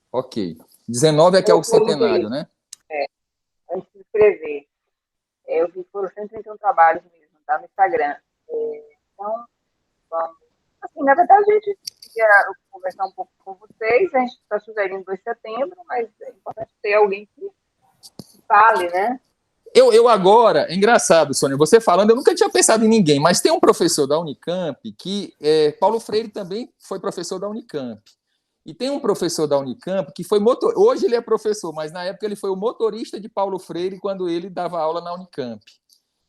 Ok. 19 é que é o centenário, né? Antes de escrever. Eu vi que foram 131 trabalhos mesmo, tá? No Instagram. Então, vamos. Assim, na verdade, a gente queria conversar um pouco com vocês. A gente está sugerindo 2 de setembro, mas é importante ter alguém que fale, né? Eu agora, é engraçado, Sônia, você falando, eu nunca tinha pensado em ninguém, mas tem um professor da Unicamp que, Paulo Freire também foi professor da Unicamp. E tem um professor da Unicamp que foi hoje ele é professor, mas na época ele foi o motorista de Paulo Freire quando ele dava aula na Unicamp.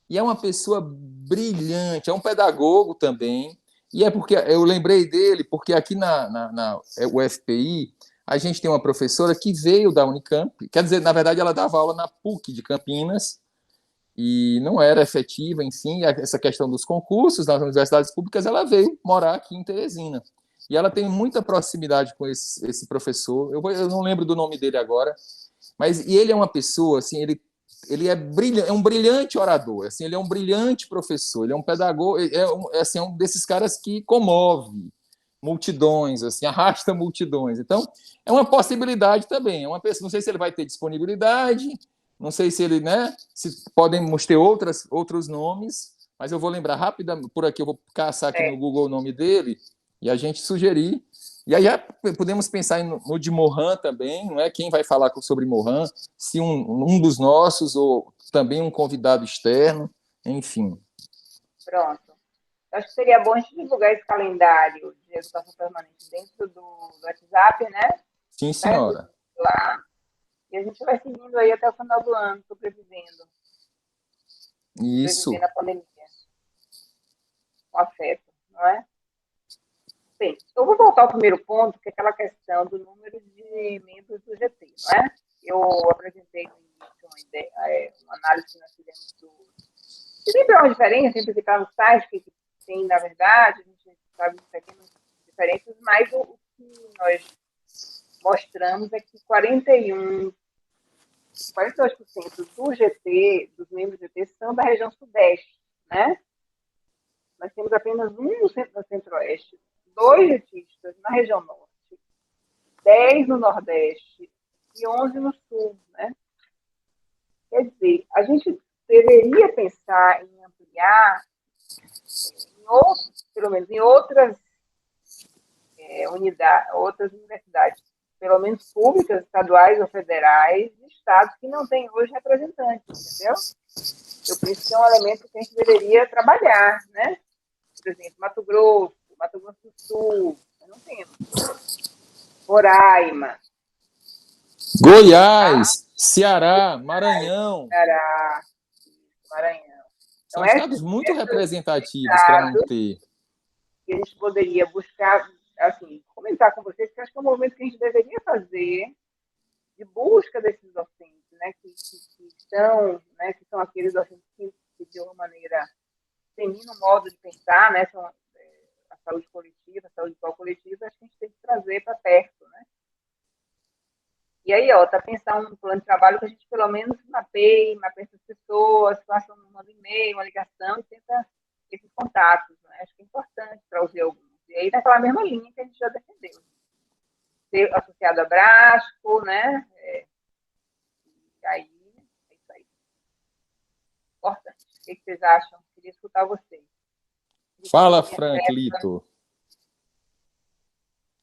E é uma pessoa brilhante, é um pedagogo também. E é porque eu lembrei dele, porque aqui na UFPI a gente tem uma professora que veio da Unicamp, quer dizer, na verdade ela dava aula na PUC de Campinas e não era efetiva, enfim, essa questão dos concursos nas universidades públicas, ela veio morar aqui em Teresina. E ela tem muita proximidade com esse professor, eu não lembro do nome dele agora, mas e ele é uma pessoa, assim, ele é um brilhante orador, assim, ele é um brilhante professor, ele é um pedagogo, é um desses caras que comove multidões, assim, arrasta multidões. Então, é uma possibilidade também. É uma pessoa, não sei se ele vai ter disponibilidade, não sei se ele, né, se podemos ter outros nomes, mas eu vou lembrar rapidamente, por aqui, eu vou caçar aqui no Google o nome dele e a gente sugerir. E aí podemos pensar no de Morin também, não é? Quem vai falar sobre Morin, se um dos nossos ou também um convidado externo, enfim. Pronto. Acho que seria bom a gente divulgar esse calendário de educação permanente dentro do WhatsApp, né? Sim, senhora. Lá. E a gente vai seguindo aí até o final do ano, sobrevivendo. Isso. Sobrevivendo a pandemia. Com afeto, não é? Bem, eu vou voltar ao primeiro ponto, que é aquela questão do número de membros do GT, não é? Eu apresentei no início uma análise que nós fizemos que sempre é uma diferença, sempre ficar no site, que tem, na verdade, a gente sabe pequenas diferenças, mas o que nós mostramos é que 41 42% do GT, dos membros do GT, são da região sudeste, né? Nós temos apenas um no centro-oeste, 2 getistas na região norte, 10 no nordeste e 11 no sul, né? Quer dizer, a gente deveria pensar em ampliar, pelo menos em outras outras universidades, pelo menos públicas, estaduais ou federais, de estados que não têm hoje representantes, entendeu? Eu penso que é um elemento que a gente deveria trabalhar, né? Por exemplo, Mato Grosso do Sul, não temos. Roraima. Goiás, Ceará, Maranhão. Maranhão. São estados muito representativos para não ter. Que a gente poderia buscar, assim, comentar com vocês, que acho que é um movimento que a gente deveria fazer de busca desses docentes, né, que são aqueles docentes que de uma maneira terminam o modo de pensar, né, são a saúde coletiva, a saúde coletiva, acho que a gente tem que trazer para perto, né. E aí, tá pensar um plano de trabalho que a gente pelo menos mapeie essas pessoas, faça um e-mail, uma ligação e tenta esses contatos, né? Acho que é importante para os alguns. E aí, naquela mesma linha que a gente já defendeu. Ser associado a Brasco, né? E aí, é isso aí. Importante. O que vocês acham? Queria escutar vocês. Fala, Frank Lito. O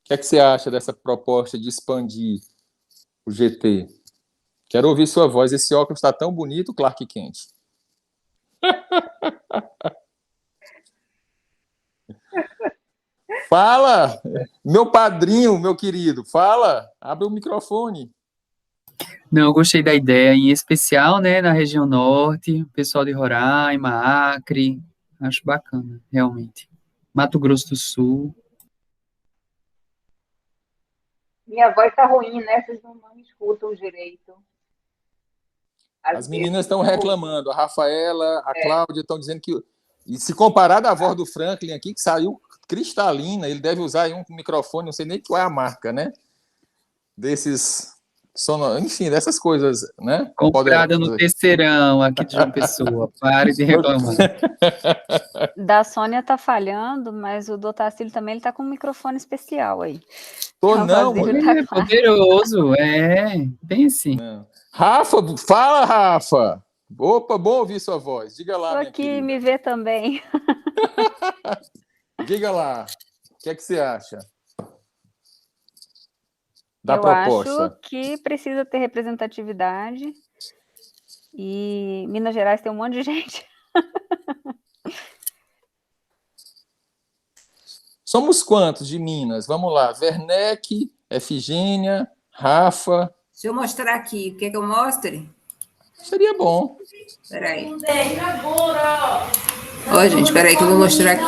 que é que você acha dessa proposta de expandir o GT? Quero ouvir sua voz. Esse óculos está tão bonito, Clark Kent. Fala, meu padrinho, meu querido. Fala, abre o microfone. Não, eu gostei da ideia, em especial, né, na região norte, o pessoal de Roraima, Acre, acho bacana, realmente. Mato Grosso do Sul. Minha voz tá ruim, né? Vocês não me escutam direito. As meninas estão reclamando, a Rafaela, a Cláudia estão dizendo que, e se comparar da voz do Franklin aqui, que saiu cristalina, ele deve usar aí um microfone, não sei nem qual é a marca, né? Desses, enfim, dessas coisas, né? Comprada no terceirão aqui de João Pessoa, pare de reclamar. Da Sônia tá falhando, mas o do Otacílio também, ele tá com um microfone especial aí. Não, é poderoso, bem assim. Não. Rafa, fala, Rafa. Opa, bom ouvir sua voz. Diga lá, Tô minha aqui, querida. me vê também. Diga lá, o que é que você acha da proposta? Eu acho que precisa ter representatividade e Minas Gerais tem um monte de gente. Somos quantos de Minas? Vamos lá, Werneck, Efigênia, Rafa. Deixa eu mostrar aqui. Quer que eu mostre? Seria bom. Espera aí. Ó, gente, espera aí que eu vou mostrar aqui.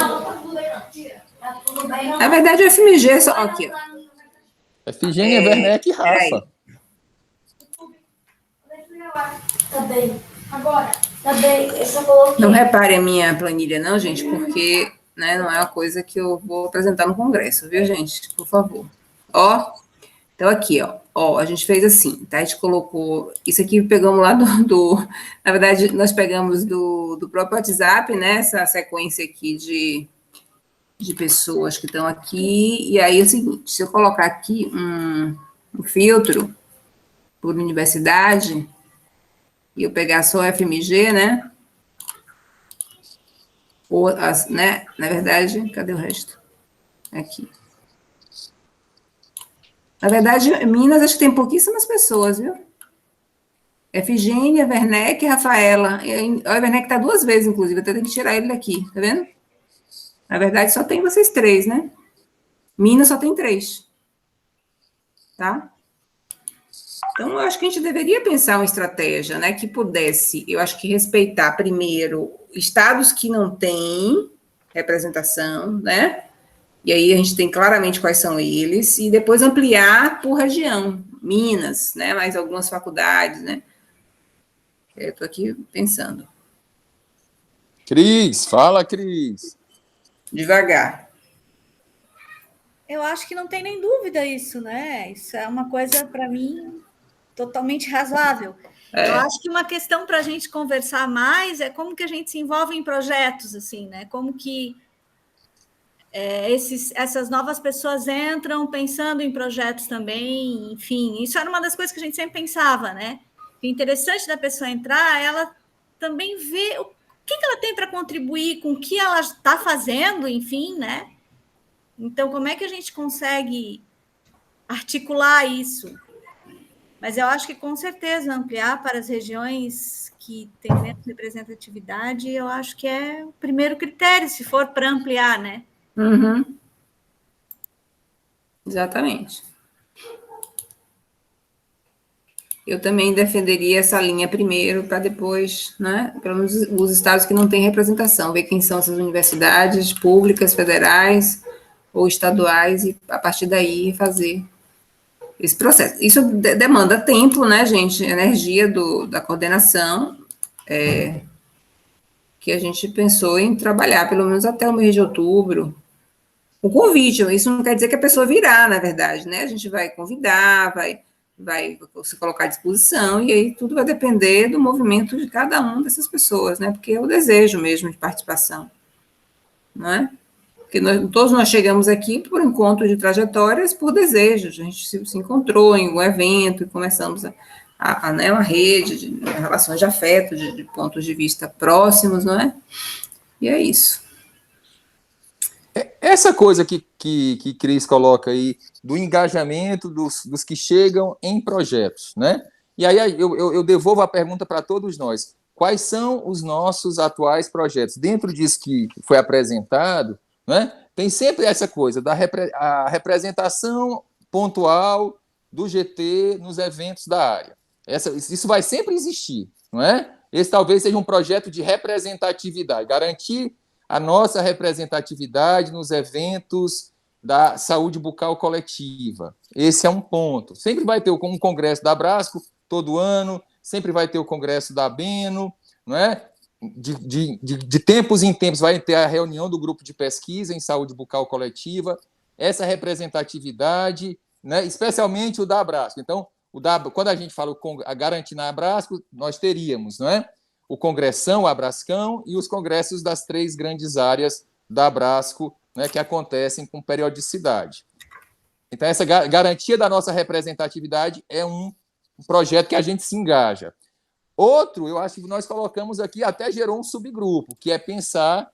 Na verdade, o FMG é só aqui, ó. Efigênia, Werneck e Rafa. Tá bem. Agora, tá bem. Eu só coloquei. Não repare a minha planilha, não, gente, porque, né, não é uma coisa que eu vou apresentar no congresso, viu, gente? Por favor. Ó, então aqui, ó, a gente fez assim, tá? A gente colocou, isso aqui pegamos lá na verdade, nós pegamos do próprio WhatsApp, né, essa sequência aqui de pessoas que estão aqui, e aí é o seguinte, se eu colocar aqui um filtro por universidade, e eu pegar só FMG, né, ou né, na verdade, cadê o resto? Aqui. Na verdade, Minas, acho que tem pouquíssimas pessoas, viu? Efigênia, Werneck e Rafaela. O Werneck está 2 vezes, inclusive, até tem que tirar ele daqui, tá vendo? Na verdade, só tem vocês 3, né? Minas só tem 3. Tá? Então, eu acho que a gente deveria pensar uma estratégia, né, que pudesse, eu acho que respeitar primeiro estados que não têm representação, né? E aí a gente tem claramente quais são eles, e depois ampliar por região, Minas, né, mais algumas faculdades, né? Eu estou aqui pensando. Cris, fala, Cris. Devagar. Eu acho que não tem nem dúvida isso, né? Isso é uma coisa, para mim, totalmente razoável. É. Eu acho que uma questão para a gente conversar mais é como que a gente se envolve em projetos, assim, né? Como que essas novas pessoas entram pensando em projetos também, enfim. Isso era uma das coisas que a gente sempre pensava, né? O interessante da pessoa entrar, ela também ver o que ela tem para contribuir com o que ela está fazendo, enfim, né? Então, como é que a gente consegue articular isso? Mas eu acho que, com certeza, ampliar para as regiões que têm menos representatividade, eu acho que é o primeiro critério, se for para ampliar, né? Uhum. Exatamente. Eu também defenderia essa linha primeiro, para depois, né, pelo menos os estados que não têm representação, ver quem são essas universidades públicas, federais ou estaduais, e a partir daí fazer esse processo. Isso demanda tempo, né, gente? Energia da coordenação, que a gente pensou em trabalhar, pelo menos até o mês de outubro. O convite, isso não quer dizer que a pessoa virá, na verdade, né? A gente vai convidar, vai se colocar à disposição, e aí tudo vai depender do movimento de cada uma dessas pessoas, né? Porque é o desejo mesmo de participação, não é? Porque todos nós chegamos aqui por encontro de trajetórias, por desejo. A gente se encontrou em um evento e começamos né, uma rede de relações de afeto, de pontos de vista próximos, não é? E é isso. Essa coisa que Cris coloca aí, do engajamento dos que chegam em projetos, né? E aí eu devolvo a pergunta para todos nós. Quais são os nossos atuais projetos? Dentro disso que foi apresentado, né, tem sempre essa coisa da a representação pontual do GT nos eventos da área. Isso vai sempre existir, não é? Esse talvez seja um projeto de representatividade, garantir a nossa representatividade nos eventos da saúde bucal coletiva. Esse é um ponto. Sempre vai ter um congresso da Abrasco todo ano, sempre vai ter o congresso da Abeno, não é? De tempos em tempos vai ter a reunião do grupo de pesquisa em saúde bucal coletiva, essa representatividade, né? Especialmente o da Abrasco. Então, quando a gente fala a garantir na Abrasco, nós teríamos, não é? O Congressão, o Abrascão, e os congressos das 3 grandes áreas da Abrasco, né, que acontecem com periodicidade. Então, essa garantia da nossa representatividade é um projeto que a gente se engaja. Outro, eu acho que nós colocamos aqui, até gerou um subgrupo, que é pensar,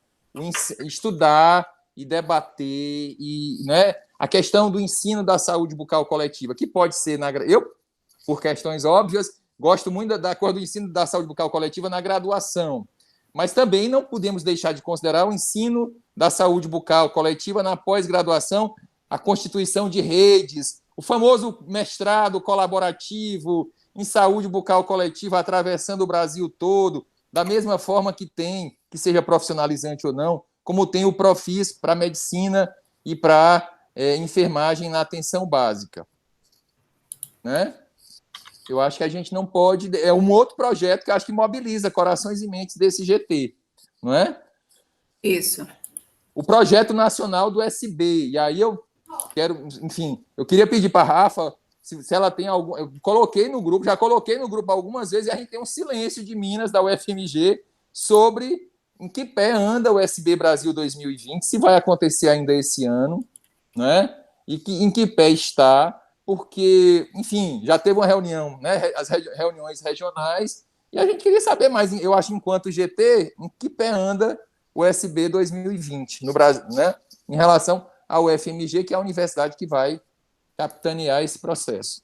estudar e debater, né, a questão do ensino da saúde bucal coletiva, que pode ser, eu, por questões óbvias, gosto muito da coisa do ensino da saúde bucal coletiva na graduação, mas também não podemos deixar de considerar o ensino da saúde bucal coletiva na pós-graduação, a constituição de redes, o famoso mestrado colaborativo em saúde bucal coletiva atravessando o Brasil todo, da mesma forma que tem, que seja profissionalizante ou não, como tem o Profis para medicina e para enfermagem na atenção básica. Né? Eu acho que a gente não pode... É um outro projeto que eu acho que mobiliza corações e mentes desse GT, não é? Isso. O projeto nacional do SB. E aí eu quero... Enfim, eu queria pedir para a Rafa se ela tem algum... Eu já coloquei no grupo algumas vezes, e a gente tem um silêncio de Minas, da UFMG, sobre em que pé anda o SB Brasil 2020, se vai acontecer ainda esse ano, né? E em que pé está... porque, enfim, já teve uma reunião, né, as reuniões regionais, e a gente queria saber mais, eu acho, enquanto GT, em que pé anda o SB 2020 no Brasil, né, em relação ao UFMG, que é a universidade que vai capitanear esse processo.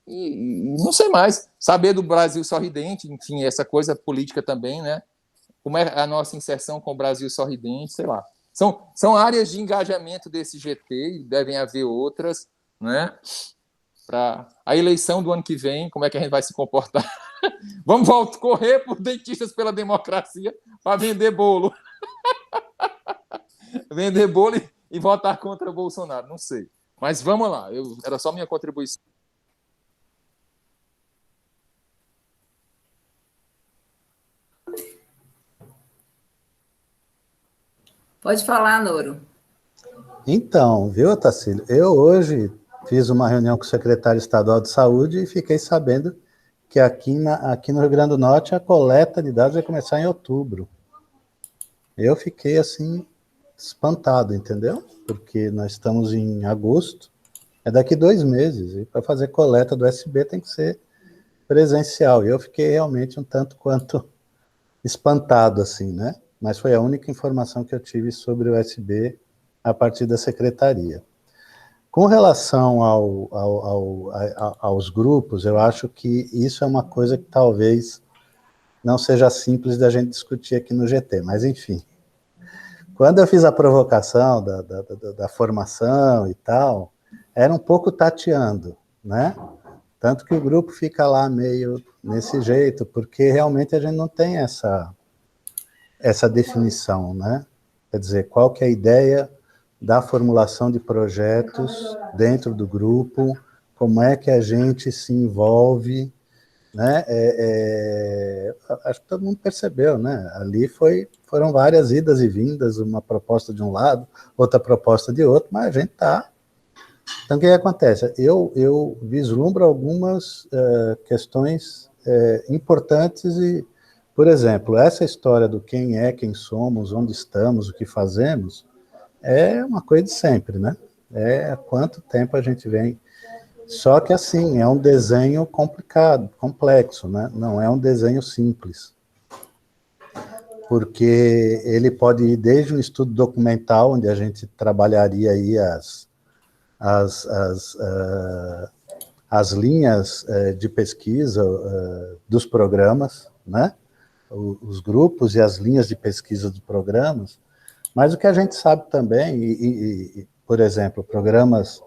E não sei mais, saber do Brasil Sorridente, enfim, essa coisa política também, né, como é a nossa inserção com o Brasil Sorridente, sei lá. São áreas de engajamento desse GT, e devem haver outras, né? Para a eleição do ano que vem, como é que a gente vai se comportar? Vamos correr por Dentistas pela Democracia para vender bolo. Vender bolo e votar contra o Bolsonaro, não sei. Mas vamos lá, era só minha contribuição. Pode falar, Noro. Então, viu, Otacílio? Eu hoje fiz uma reunião com o secretário estadual de saúde e fiquei sabendo que aqui no Rio Grande do Norte a coleta de dados vai começar em outubro. Eu fiquei, assim, espantado, entendeu? Porque nós estamos em agosto, é daqui 2 meses, e para fazer coleta do SB tem que ser presencial. E eu fiquei realmente um tanto quanto espantado, assim, né? Mas foi a única informação que eu tive sobre o SB a partir da secretaria. Com relação aos grupos, eu acho que isso é uma coisa que talvez não seja simples da gente discutir aqui no GT, mas enfim. Quando eu fiz a provocação da formação e tal, era um pouco tateando, né? Tanto que o grupo fica lá meio nesse jeito, porque realmente a gente não tem essa definição, né? Quer dizer, qual que é a ideia da formulação de projetos dentro do grupo, como é que a gente se envolve, né? Acho que todo mundo percebeu, né? Ali foram várias idas e vindas, uma proposta de um lado, outra proposta de outro, mas a gente está... Então, o que acontece? Eu vislumbro algumas questões importantes e, por exemplo, essa história do quem é, quem somos, onde estamos, o que fazemos, é uma coisa de sempre, né? Há quanto tempo a gente vem... Só que, assim, é um desenho complicado, complexo, né? Não é um desenho simples. Porque ele pode ir desde um estudo documental, onde a gente trabalharia aí as linhas de pesquisa dos programas, né? Os grupos e as linhas de pesquisa dos programas, mas o que a gente sabe também, por exemplo, programas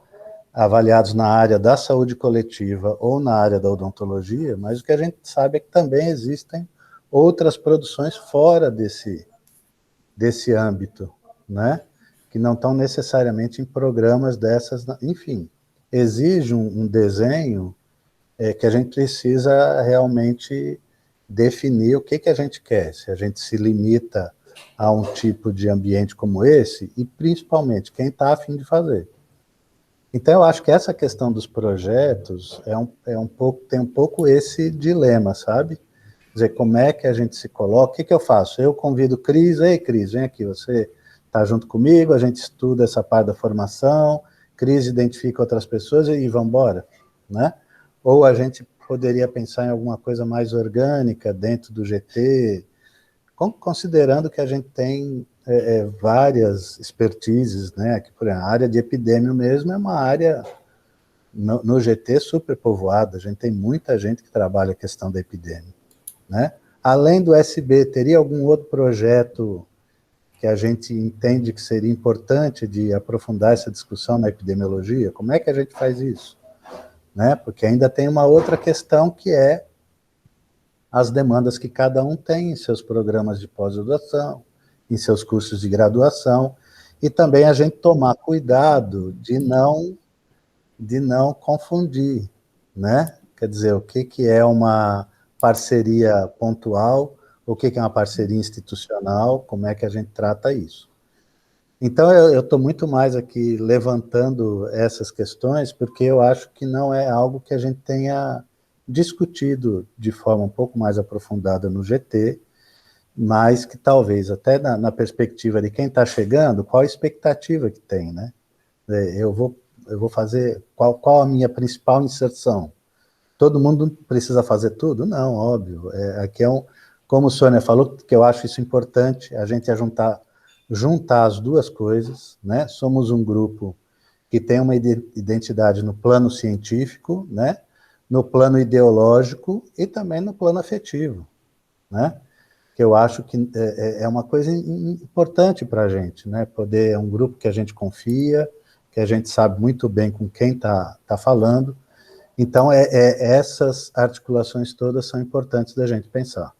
avaliados na área da saúde coletiva ou na área da odontologia, mas o que a gente sabe é que também existem outras produções fora desse âmbito, né? Que não estão necessariamente em programas dessas, enfim, exige um desenho que a gente precisa realmente definir o que a gente quer, se a gente se limita a um tipo de ambiente como esse, e principalmente quem está a fim de fazer. Então, eu acho que essa questão dos projetos tem um pouco esse dilema, sabe? Quer dizer, como é que a gente se coloca, o que eu faço? Eu convido Cris, ei Cris, vem aqui, você está junto comigo, a gente estuda essa parte da formação, Cris identifica outras pessoas e vamos embora, né? Ou a gente poderia pensar em alguma coisa mais orgânica dentro do GT, considerando que a gente tem várias expertises, né? Que, por exemplo, a área de epidêmio mesmo é uma área, no GT, super povoada, a gente tem muita gente que trabalha a questão da epidêmia, né? Além do SB, teria algum outro projeto que a gente entende que seria importante de aprofundar essa discussão na epidemiologia? Como é que a gente faz isso? Né? Porque ainda tem uma outra questão que é as demandas que cada um tem em seus programas de pós-graduação, em seus cursos de graduação, e também a gente tomar cuidado de não confundir, né? Quer dizer, o que é uma parceria pontual, o que é uma parceria institucional, como é que a gente trata isso. Então, eu estou muito mais aqui levantando essas questões, porque eu acho que não é algo que a gente tenha discutido de forma um pouco mais aprofundada no GT, mas que talvez, até na perspectiva de quem está chegando, qual a expectativa que tem, né? Eu vou fazer, qual a minha principal inserção? Todo mundo precisa fazer tudo? Não, óbvio. Aqui como o Sônia falou, que eu acho isso importante, a gente juntar as duas coisas, né? Somos um grupo que tem uma identidade no plano científico, né? No plano ideológico e também no plano afetivo, né? Que eu acho que é uma coisa importante para a gente, né? É um grupo que a gente confia, que a gente sabe muito bem com quem tá falando. Então, essas articulações todas são importantes da gente pensar.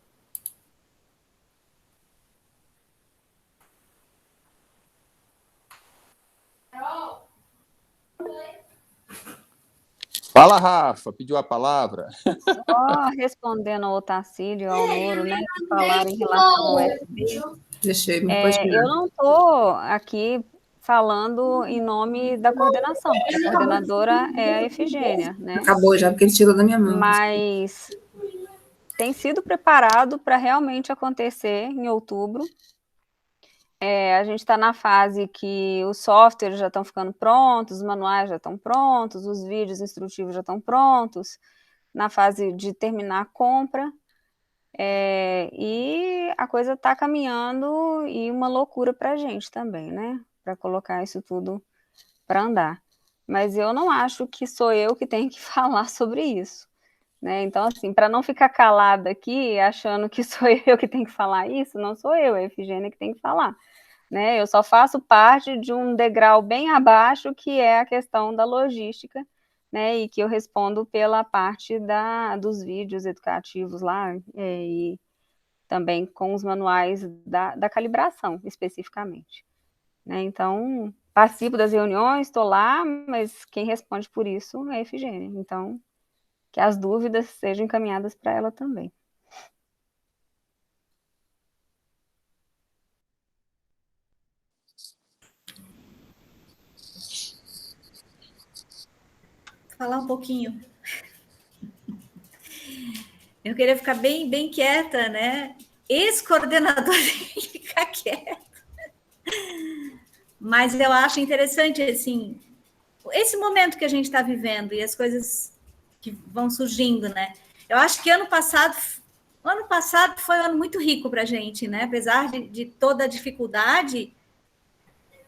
Fala, Rafa, pediu a palavra. Só respondendo ao Otacílio e ao Louro, né, que falaram em relação ao SB. Eu não estou aqui falando em nome da coordenação, porque a coordenadora é a Efigênia, né? Acabou já, porque ele tirou da minha mão. Mas tem sido preparado para realmente acontecer em outubro. A gente está na fase que os softwares já estão ficando prontos, os manuais já estão prontos, os vídeos instrutivos já estão prontos, na fase de terminar a compra, e a coisa está caminhando, e uma loucura para a gente também, né? Para colocar isso tudo para andar. Mas eu não acho que sou eu que tenho que falar sobre isso, né? Então, assim, para não ficar calada aqui, achando que sou eu que tenho que falar isso, não sou eu, é a Efigênia que tem que falar. Né? Eu só faço parte de um degrau bem abaixo, que é a questão da logística, né? E que eu respondo pela parte dos vídeos educativos lá, e também com os manuais da calibração, especificamente. Né? Então, participo das reuniões, estou lá, mas quem responde por isso é a Efigênia. Então, que as dúvidas sejam encaminhadas para ela também. Falar um pouquinho. Eu queria ficar bem, bem quieta, né? Ex-coordenador tem que ficar quieto. Mas eu acho interessante, assim, esse momento que a gente está vivendo e as coisas que vão surgindo, né? Eu acho que ano passado foi um ano muito rico para a gente, né? Apesar de toda a dificuldade,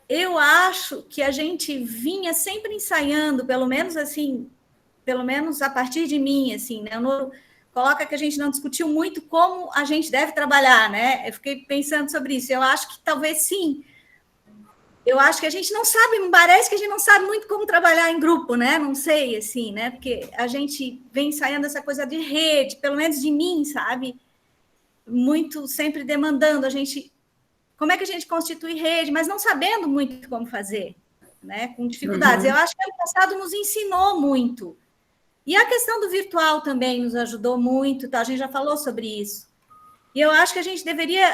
eu acho que a gente vinha sempre ensaiando, pelo menos a partir de mim, assim, né? Coloca que a gente não discutiu muito como a gente deve trabalhar, né? Eu fiquei pensando sobre isso. Eu acho que talvez sim. Eu acho que a gente não sabe, me parece que a gente não sabe muito como trabalhar em grupo, né? Não sei, assim, né? Porque a gente vem ensaiando essa coisa de rede, pelo menos de mim, sabe? Muito sempre demandando a gente. Como é que a gente constitui rede, mas não sabendo muito como fazer, né? Com dificuldades. Eu acho que ano passado nos ensinou muito. E a questão do virtual também nos ajudou muito, tá? A gente já falou sobre isso. E eu acho que a gente deveria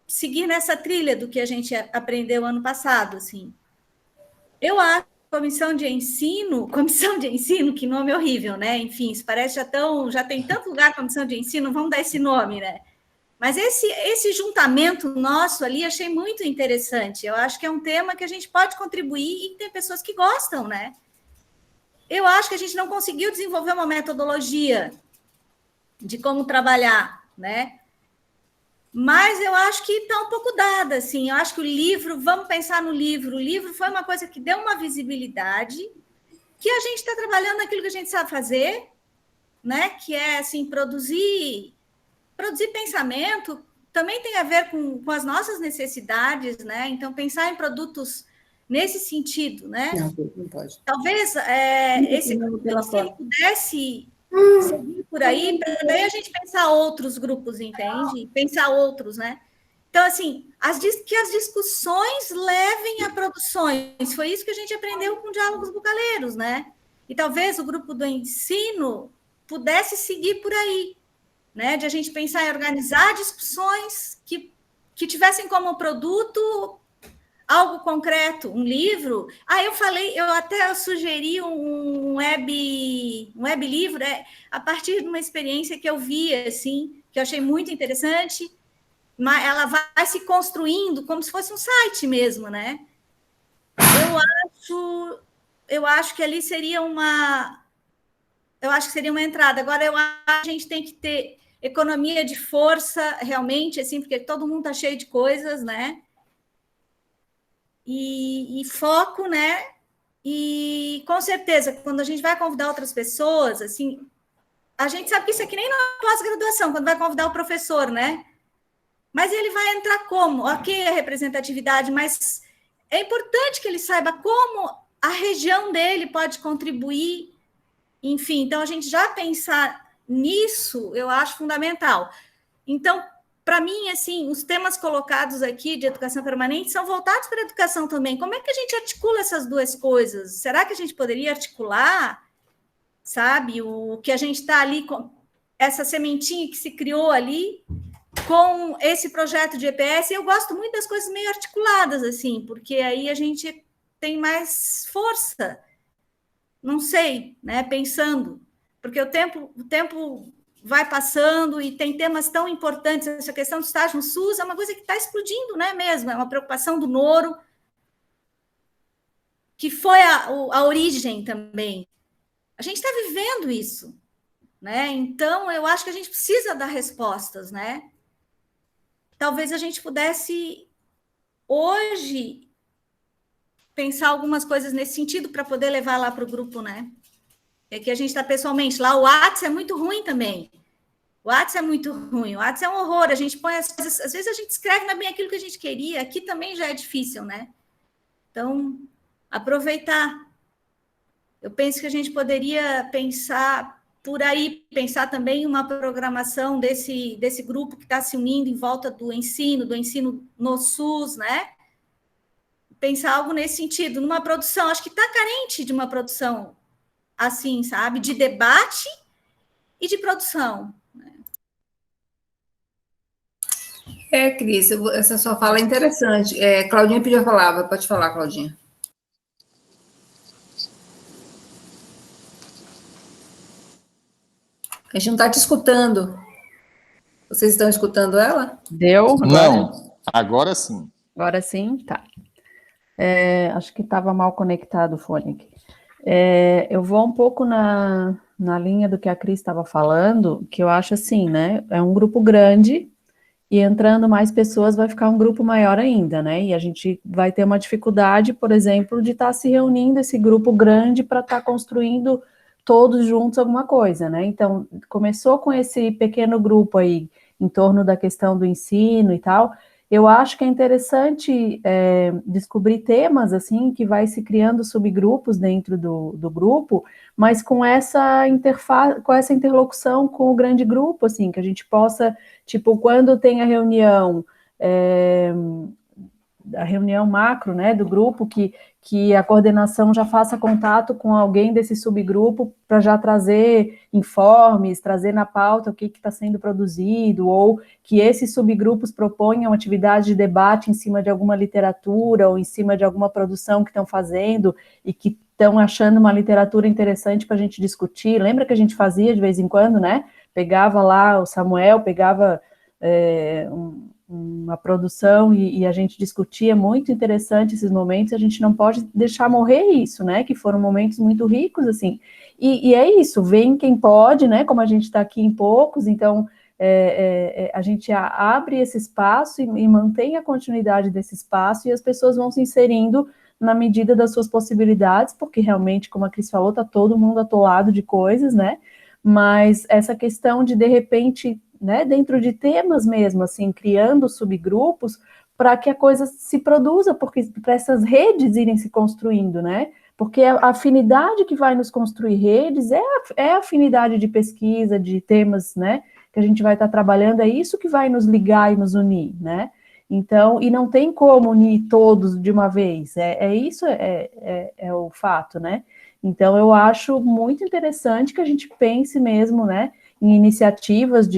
seguir nessa trilha do que a gente aprendeu ano passado, assim. Eu acho que comissão de ensino, que nome horrível, né? Enfim, isso parece já tem tanto lugar comissão de ensino, vamos dar esse nome, né? Mas esse juntamento nosso ali achei muito interessante. Eu acho que é um tema que a gente pode contribuir e tem pessoas que gostam, né? Eu acho que a gente não conseguiu desenvolver uma metodologia de como trabalhar, né? Mas eu acho que está um pouco dada, assim. Eu acho que o livro, vamos pensar no livro. O livro foi uma coisa que deu uma visibilidade, que a gente está trabalhando naquilo que a gente sabe fazer, né? Que é, assim, produzir pensamento também tem a ver com as nossas necessidades, né? Então, pensar em produtos nesse sentido, né? Não pode. Talvez esse pudesse seguir por aí, para daí a gente pensar outros grupos, entende? Pensar outros, né? Então, assim, que as discussões levem a produções. Foi isso que a gente aprendeu com Diálogos Bucaleiros, né? E talvez o grupo do ensino pudesse seguir por aí, né, de a gente pensar em organizar discussões que tivessem como produto algo concreto, um livro. Eu até sugeri um web livro, a partir de uma experiência que eu vi, assim, que eu achei muito interessante, mas ela vai se construindo como se fosse um site mesmo, né? Eu acho que ali seria uma entrada. Agora, a gente tem que ter economia de força, realmente, assim, porque todo mundo está cheio de coisas, né? E foco, né? E, com certeza, quando a gente vai convidar outras pessoas, assim, a gente sabe que isso aqui nem na pós-graduação, quando vai convidar o professor, né? Mas ele vai entrar como? Ok, a representatividade, mas é importante que ele saiba como a região dele pode contribuir. Enfim, então, a gente já pensar nisso, eu acho fundamental. Então, para mim, assim, os temas colocados aqui de educação permanente são voltados para a educação também. Como é que a gente articula essas duas coisas? Será que a gente poderia articular, sabe, o que a gente está ali, com essa sementinha que se criou ali, com esse projeto de EPS? Eu gosto muito das coisas meio articuladas, assim, porque aí a gente tem mais força. Não sei, né? Pensando, porque o tempo vai passando e tem temas tão importantes. Essa questão do estágio no SUS é uma coisa que está explodindo, né, mesmo? É uma preocupação do Noro, que foi a origem também. A gente está vivendo isso, né? Então, eu acho que a gente precisa dar respostas, né? Talvez a gente pudesse, hoje, pensar algumas coisas nesse sentido para poder levar lá para o grupo, né? É que a gente está pessoalmente lá. O WhatsApp é muito ruim também. O WhatsApp é muito ruim. O WhatsApp é um horror. A gente põe as coisas... Às vezes a gente escreve não é bem aquilo que a gente queria. Aqui também já é difícil, né? Então, aproveitar. Eu penso que a gente poderia pensar por aí, pensar também uma programação desse grupo que está se unindo em volta do ensino no SUS, né? Pensar algo nesse sentido, numa produção. Acho que está carente de uma produção assim, sabe? De debate e de produção. Cris, essa sua fala é interessante. Claudinha pediu a palavra. Pode falar, Claudinha. A gente não está te escutando. Vocês estão escutando ela? Deu? Agora? Não, agora sim. Agora sim, tá. Acho que estava mal conectado o fone aqui. Eu vou um pouco na linha do que a Cris estava falando, que eu acho assim, né? É um grupo grande e entrando mais pessoas vai ficar um grupo maior ainda, né? E a gente vai ter uma dificuldade, por exemplo, de estar se reunindo esse grupo grande para estar construindo todos juntos alguma coisa, né? Então, começou com esse pequeno grupo aí, em torno da questão do ensino e tal. Eu acho que é interessante descobrir temas, assim, que vai se criando subgrupos dentro do grupo, mas com essa interface, com essa interlocução com o grande grupo, assim, que a gente possa, tipo, quando tem a reunião macro, né, do grupo, que a coordenação já faça contato com alguém desse subgrupo para já trazer informes, trazer na pauta o que está sendo produzido, ou que esses subgrupos proponham atividade de debate em cima de alguma literatura ou em cima de alguma produção que estão fazendo e que estão achando uma literatura interessante para a gente discutir. Lembra que a gente fazia de vez em quando, né? Pegava lá o Samuel, pegava uma produção e a gente discutia, muito interessante esses momentos, a gente não pode deixar morrer isso, né, que foram momentos muito ricos, assim, e é isso, vem quem pode, né, como a gente está aqui em poucos, então a gente abre esse espaço e mantém a continuidade desse espaço, e as pessoas vão se inserindo na medida das suas possibilidades, porque realmente, como a Cris falou, está todo mundo atolado de coisas, né, mas essa questão de repente, né, dentro de temas mesmo, assim, criando subgrupos para que a coisa se produza, porque para essas redes irem se construindo, né, porque a afinidade que vai nos construir redes é a afinidade de pesquisa, de temas, né, que a gente vai estar trabalhando, é isso que vai nos ligar e nos unir, né, então, e não tem como unir todos de uma vez, isso é o fato, né, então eu acho muito interessante que a gente pense mesmo, né, em iniciativas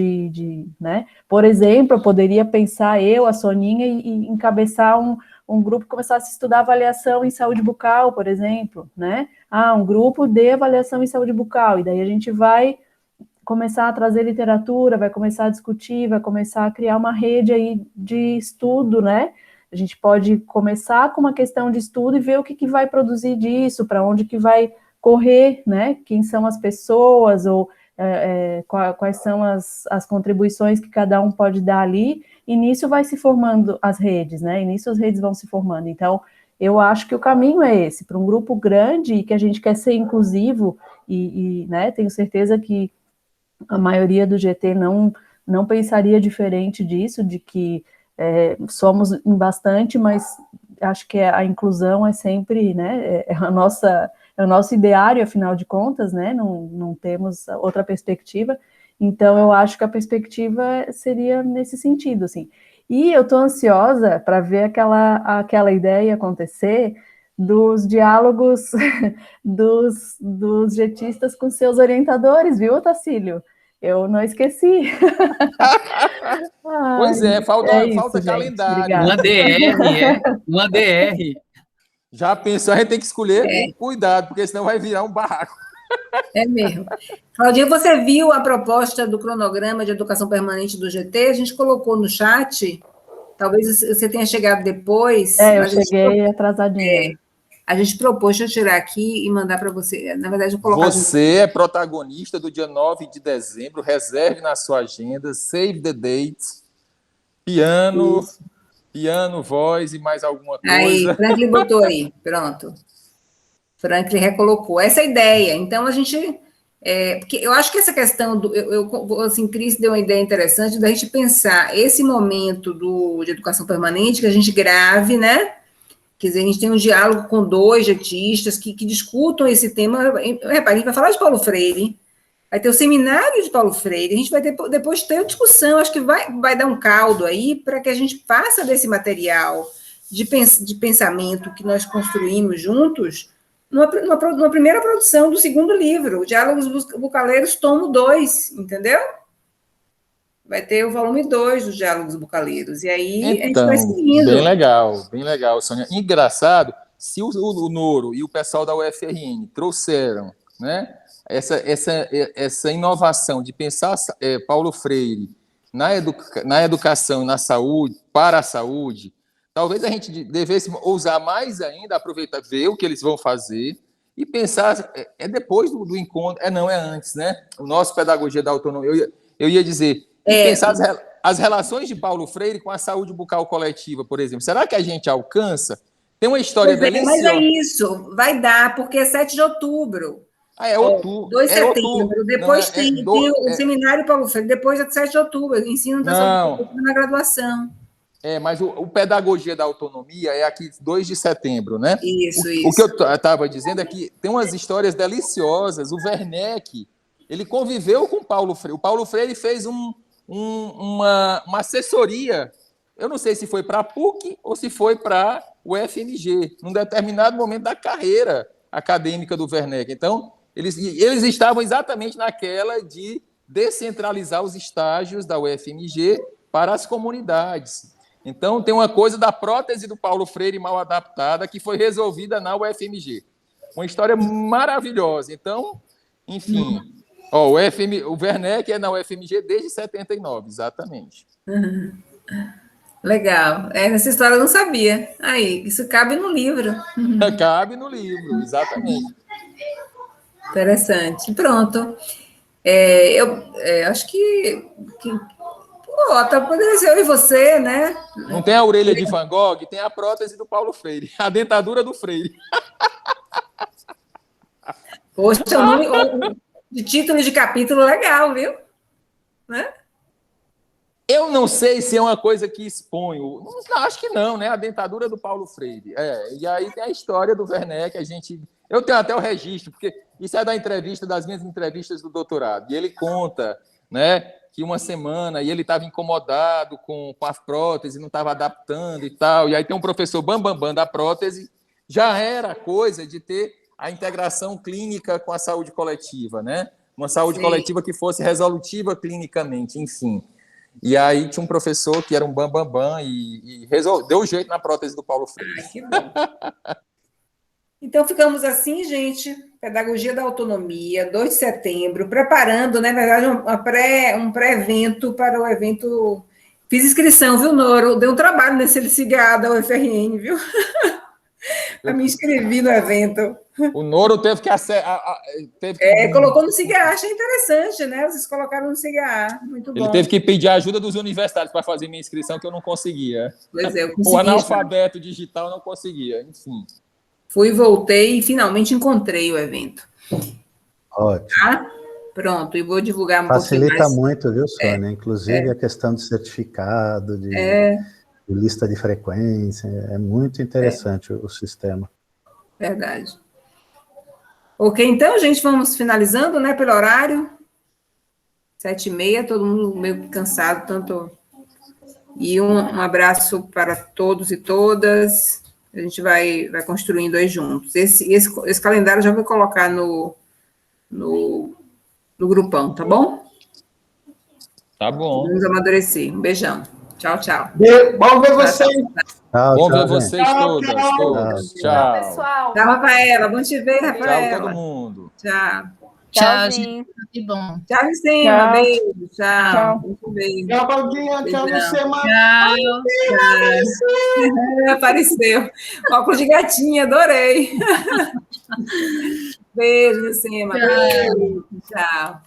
né, por exemplo, eu poderia pensar a Soninha, e encabeçar um grupo que começasse a estudar avaliação em saúde bucal, por exemplo, né, um grupo de avaliação em saúde bucal, e daí a gente vai começar a trazer literatura, vai começar a discutir, vai começar a criar uma rede aí de estudo, né, a gente pode começar com uma questão de estudo e ver o que vai produzir disso, para onde que vai correr, né, quem são as pessoas, ou quais são as contribuições que cada um pode dar ali, e nisso vai se formando as redes, né, e nisso as redes vão se formando. Então, eu acho que o caminho é esse, para um grupo grande, e que a gente quer ser inclusivo, né, tenho certeza que a maioria do GT não pensaria diferente disso, de que somos em bastante, mas acho que a inclusão é sempre, né, é o nosso ideário, afinal de contas, né, não temos outra perspectiva, então eu acho que a perspectiva seria nesse sentido, assim. E eu estou ansiosa para ver aquela ideia acontecer dos diálogos dos jetistas com seus orientadores, viu, Otacílio? Eu não esqueci. Pois falta isso, calendário. Uma DR. Já pensou, a gente tem que escolher com cuidado, porque senão vai virar um barraco. É mesmo. Claudinha, você viu a proposta do cronograma de educação permanente do GT? A gente colocou no chat. Talvez você tenha chegado depois. Eu cheguei atrasadinha. A gente propôs, deixa eu tirar aqui e mandar para você. Na verdade, eu colocar. Você é protagonista do dia 9 de dezembro. Reserve na sua agenda. Save the date. Piano, voz e mais alguma coisa. Aí, Franklin botou aí. Pronto. Franklin recolocou. Essa é a ideia. Então, a gente... porque eu acho que essa questão do... assim, Cris deu uma ideia interessante da gente pensar esse momento de educação permanente, que a gente grave, né? Quer dizer, a gente tem um diálogo com 2 jetistas que discutam esse tema. Repare, a gente vai falar de Paulo Freire, vai ter o seminário de Paulo Freire, a gente vai depois ter a discussão, acho que vai dar um caldo aí para que a gente faça desse material de pensamento que nós construímos juntos numa primeira produção do segundo livro, Diálogos Bucaleiros, tomo 2, entendeu? Vai ter o volume 2 dos Diálogos Bucaleiros, e aí a gente vai seguindo. Bem legal, Sônia. Engraçado, se o Noro e o pessoal da UFRN trouxeram, né, essa inovação de pensar Paulo Freire na educação e na saúde, para a saúde, talvez a gente devesse ousar mais ainda, aproveitar, ver o que eles vão fazer e pensar, depois do encontro, é antes, né? O nosso Pedagogia da Autonomia, eu ia dizer, pensar as relações de Paulo Freire com a saúde bucal coletiva, por exemplo. Será que a gente alcança? Tem uma história deliciosa. Mas é isso, vai dar, porque é 7 de outubro. É outubro. 2 de setembro. Depois tem o seminário Paulo Freire, depois é 7 de outubro, ensino da saúde pública na graduação. Mas o Pedagogia da Autonomia é aqui 2 de setembro, né? Isso. O que eu estava dizendo é que tem umas histórias deliciosas. O Werneck, ele conviveu com o Paulo Freire. O Paulo Freire fez uma assessoria, eu não sei se foi para a PUC ou se foi para o FMG, num determinado momento da carreira acadêmica do Werneck. Então, eles estavam exatamente naquela de descentralizar os estágios da UFMG para as comunidades. Então, tem uma coisa da prótese do Paulo Freire mal adaptada que foi resolvida na UFMG. Uma história maravilhosa. Então, enfim, o Werneck é na UFMG desde 79, exatamente. Legal. Essa história eu não sabia. Aí, isso cabe no livro. Cabe no livro, exatamente. Interessante. Pronto. Eu acho que poderia ser eu e você, né? Não tem a orelha de Van Gogh, tem a prótese do Paulo Freire, a dentadura do Freire. Poxa, o nome de título de capítulo legal, viu? Né? Eu não sei se é uma coisa que exponho. Não, acho que não, né? A dentadura do Paulo Freire. E aí tem a história do Werneck, eu tenho até o registro, porque isso é das minhas entrevistas do doutorado. E ele conta, né, que uma semana e ele estava incomodado com a prótese, não estava adaptando e tal. E aí tem um professor bambambam da prótese, já era coisa de ter a integração clínica com a saúde coletiva, né? Uma saúde coletiva que fosse resolutiva clinicamente, enfim. E aí tinha um professor que era um bambambam e deu jeito na prótese do Paulo Freire. Que bom. Então, ficamos assim, gente, Pedagogia da Autonomia, 2 de setembro, preparando, na verdade, um pré-evento para o evento. Fiz inscrição, viu, Noro? Deu um trabalho nesse LCGA da UFRN, viu? Eu me inscrevi no evento. O Noro teve que... colocou no CIGA, achei interessante, né? Vocês colocaram no CIGA, muito bom. Ele teve que pedir a ajuda dos universitários para fazer minha inscrição, que eu não conseguia. Pois é, eu consegui. O analfabeto digital não conseguia, enfim. Fui, voltei e finalmente encontrei o evento. Ótimo. Tá? Pronto, e vou divulgar Facilita muito, viu, Sônia? Inclusive a questão do certificado, de lista de frequência, é muito interessante o sistema. Verdade. Ok, então, gente, vamos finalizando, né, pelo horário. 7h30, todo mundo meio cansado, tanto... E um abraço para todos e todas. A gente vai construindo aí juntos. Esse calendário já vou colocar no grupão, tá bom? Tá bom. Vamos amadurecer. Um beijão. Tchau, tchau. Bom ver vocês. Bom ver vocês todos. Tchau. Tchau, Rafaela. Bom te ver, Rafaela. Tchau, todo mundo. Tchau. Tchau, Tchauzinho. gente. Tudo de bom. Tchau, Lucema. Tchau. Beijo. Tchau. Tchau. Muito beijo. Tchau, Claudinha. Tchau, Beijão. Lucema. Tchau. Apareceu. Óculos de gatinha, adorei. Beijo, Lucema. Beijo. Tchau.